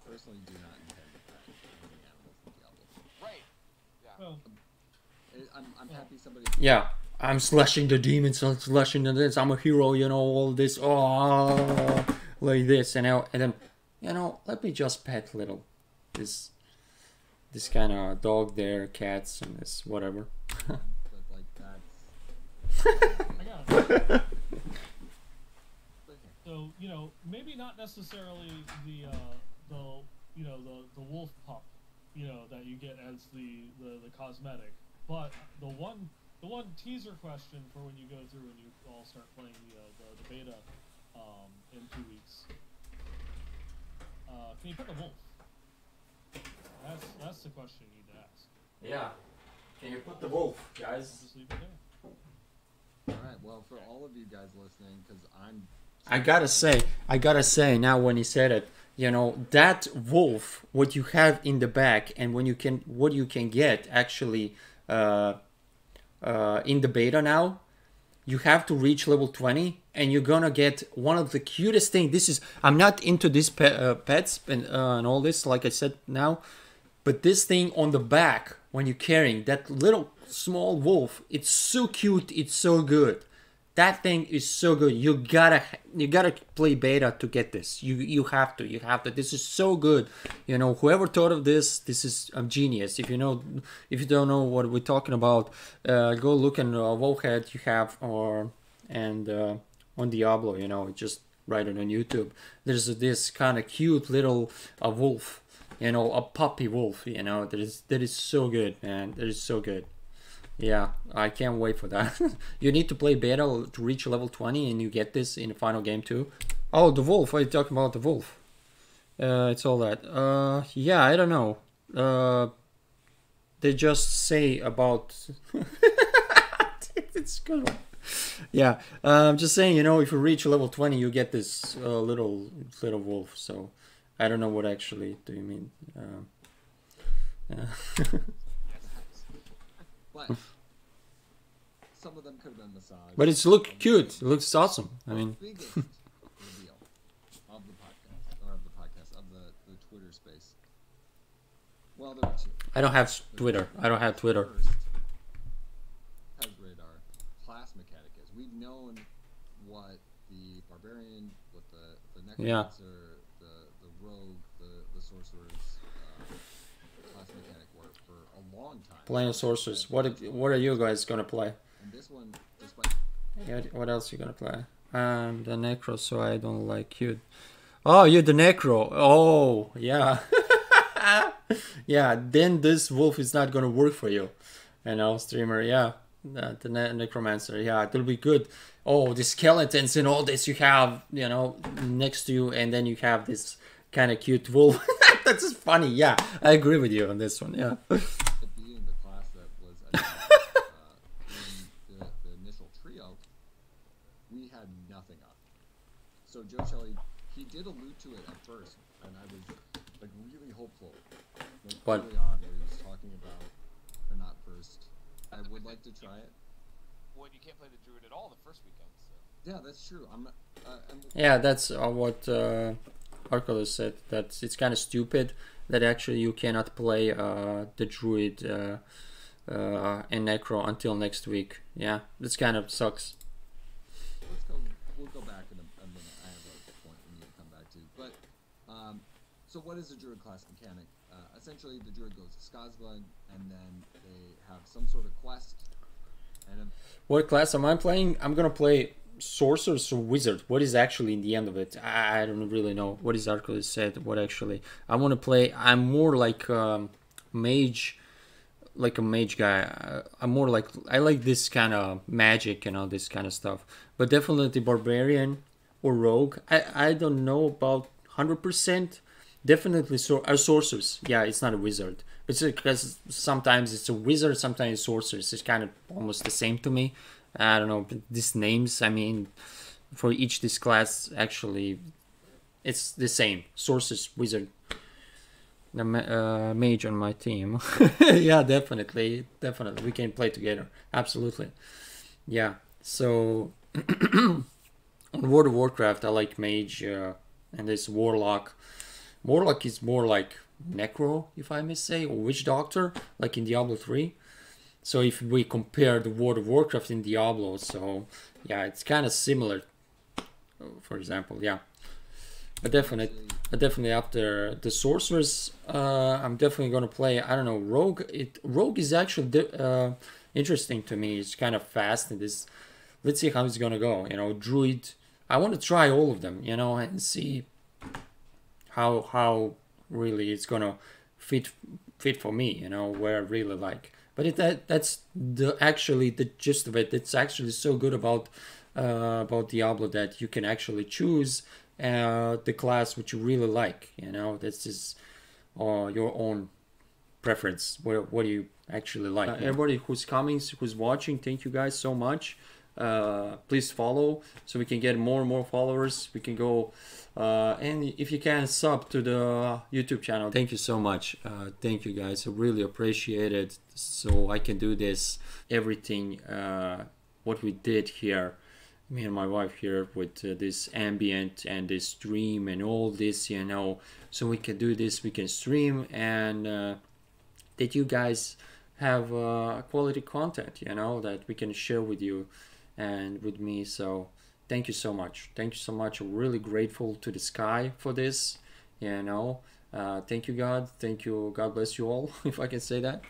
personally do not intend to pet any animals in Diablo.
Right? Yeah.
Well,
I'm happy somebody.
Yeah, I'm slashing the demons, I'm slashing the this. I'm a hero, you know, all this. Oh, like this, you know, and then, you know, let me just pet little this kind of dog there, cats, and this whatever.
But like that's.
I got it. So, you know, maybe not necessarily the you know, the wolf pup, you know, that you get as the cosmetic, but the one teaser question for when you go through and you all start playing the beta in 2 weeks. Can you put the wolf? That's the question you need to ask.
Yeah, can you put the wolf, guys?
Just leave it there.
All right. Well, for all of you guys listening, because
I gotta say now when he said it, you know, that wolf, what you have in the back and what you can get actually in the beta now, you have to reach level 20 and you're gonna get one of the cutest thing. This is, I'm not into these pets and all this, like I said now, but this thing on the back when you're carrying that little small wolf, it's so cute, it's so good. That thing is so good. You gotta play beta to get this. You have to. This is so good. You know, whoever thought of this is a genius. If you don't know what we're talking about, go look in Wolfhead you have on Diablo. You know, just write it on YouTube. There's this kind of cute little wolf. You know, a puppy wolf. You know, that is so good, man. That is so good. Yeah, I can't wait for that. You need to play beta to reach level 20 and you get this in the final game too. Oh, the wolf. What are you talking about, the wolf? It's all that. Yeah, I don't know. They just say about... It's good. Yeah, I'm just saying, you know, if you reach level 20, you get this little wolf. So, I don't know what actually do you mean.
But some of them could have been massaged.
But it's look cute. It looks awesome. I mean,
The biggest reveal of the podcast, of the Twitter space. Well, there were two.
I don't have Twitter.
First, has radar class mechanic is. We've known what the barbarian, what the necromancer, the rogue, the sorcerer's class mechanic were for a long time.
playing sorcerers. What are you guys gonna play?
And this one, despite
Yeah, what else you gonna play? The necro, so I don't like cute. Oh, you're the necro. Oh, yeah. Yeah, then this wolf is not gonna work for you. You know, streamer, yeah. The necromancer, yeah, it'll be good. Oh, the skeletons and all this you have, you know, next to you, and then you have this kind of cute wolf. That's funny, yeah. I agree with you on this one, yeah.
it being the class that was in the initial trio, we had nothing on. So Joe Shelley, he did allude to it at first, and I was like really hopeful. Like,
What?
early on, where he was talking about or not first. I would like to try it.
Well, you can't play the druid at all the first weekend. So.
Yeah, that's true. I'm
Yeah, that's what Arculus said. That it's kind of stupid that actually you cannot play the druid and necro until next week. Yeah, this kind of sucks.
We'll go back in a minute. I have a point we need to come back to. But so what is the druid class mechanic? Essentially, the druid goes to Skazblood, and then they have some sort of quest. And
what class am I playing? I'm gonna play sorcerer or wizard. What is actually in the end of it? I don't really know. What is Arculus said? What actually? I want to play. I'm more like mage. Like a mage guy. I'm more like I like this kind of magic and all this kind of stuff. But definitely barbarian or rogue. I don't know about 100%. Definitely sorcerers. Yeah, it's not a wizard. It's because sometimes it's a wizard, sometimes it's sorcerers. It's kind of almost the same to me. I don't know, but these names. I mean, for each this class, actually, it's the same. Sorcerers, wizard. The mage on my team. Yeah, definitely we can play together, absolutely. Yeah, so on World of Warcraft I like mage and this warlock is more like necro, if I may say, or witch doctor, like in Diablo 3. So if we compare the World of Warcraft in Diablo, so yeah, it's kind of similar, for example. Yeah, but definitely after the sorcerers, I'm definitely gonna play. I don't know, rogue. Rogue is actually interesting to me. It's kind of fast and this. Let's see how it's gonna go. You know, druid. I want to try all of them. You know, and see how really it's gonna fit for me. You know, where I really like. But that's actually the gist of it. It's actually so good about Diablo that you can actually choose the class which you really like. You know, this is your own preference. What do you actually like? Everybody who's coming, who's watching, thank you guys so much. Please follow so we can get more and more followers. We can go and if you can sub to the YouTube channel. Thank you so much. Thank you guys. I really appreciate it. So I can do this everything what we did here, me and my wife here, with this ambient and this stream and all this, you know, so we can do this, we can stream, and that you guys have quality content, you know, that we can share with you and with me. So thank you so much. I'm really grateful to the sky for this, you know. Thank you, God. Thank you. God bless you all, if I can say that.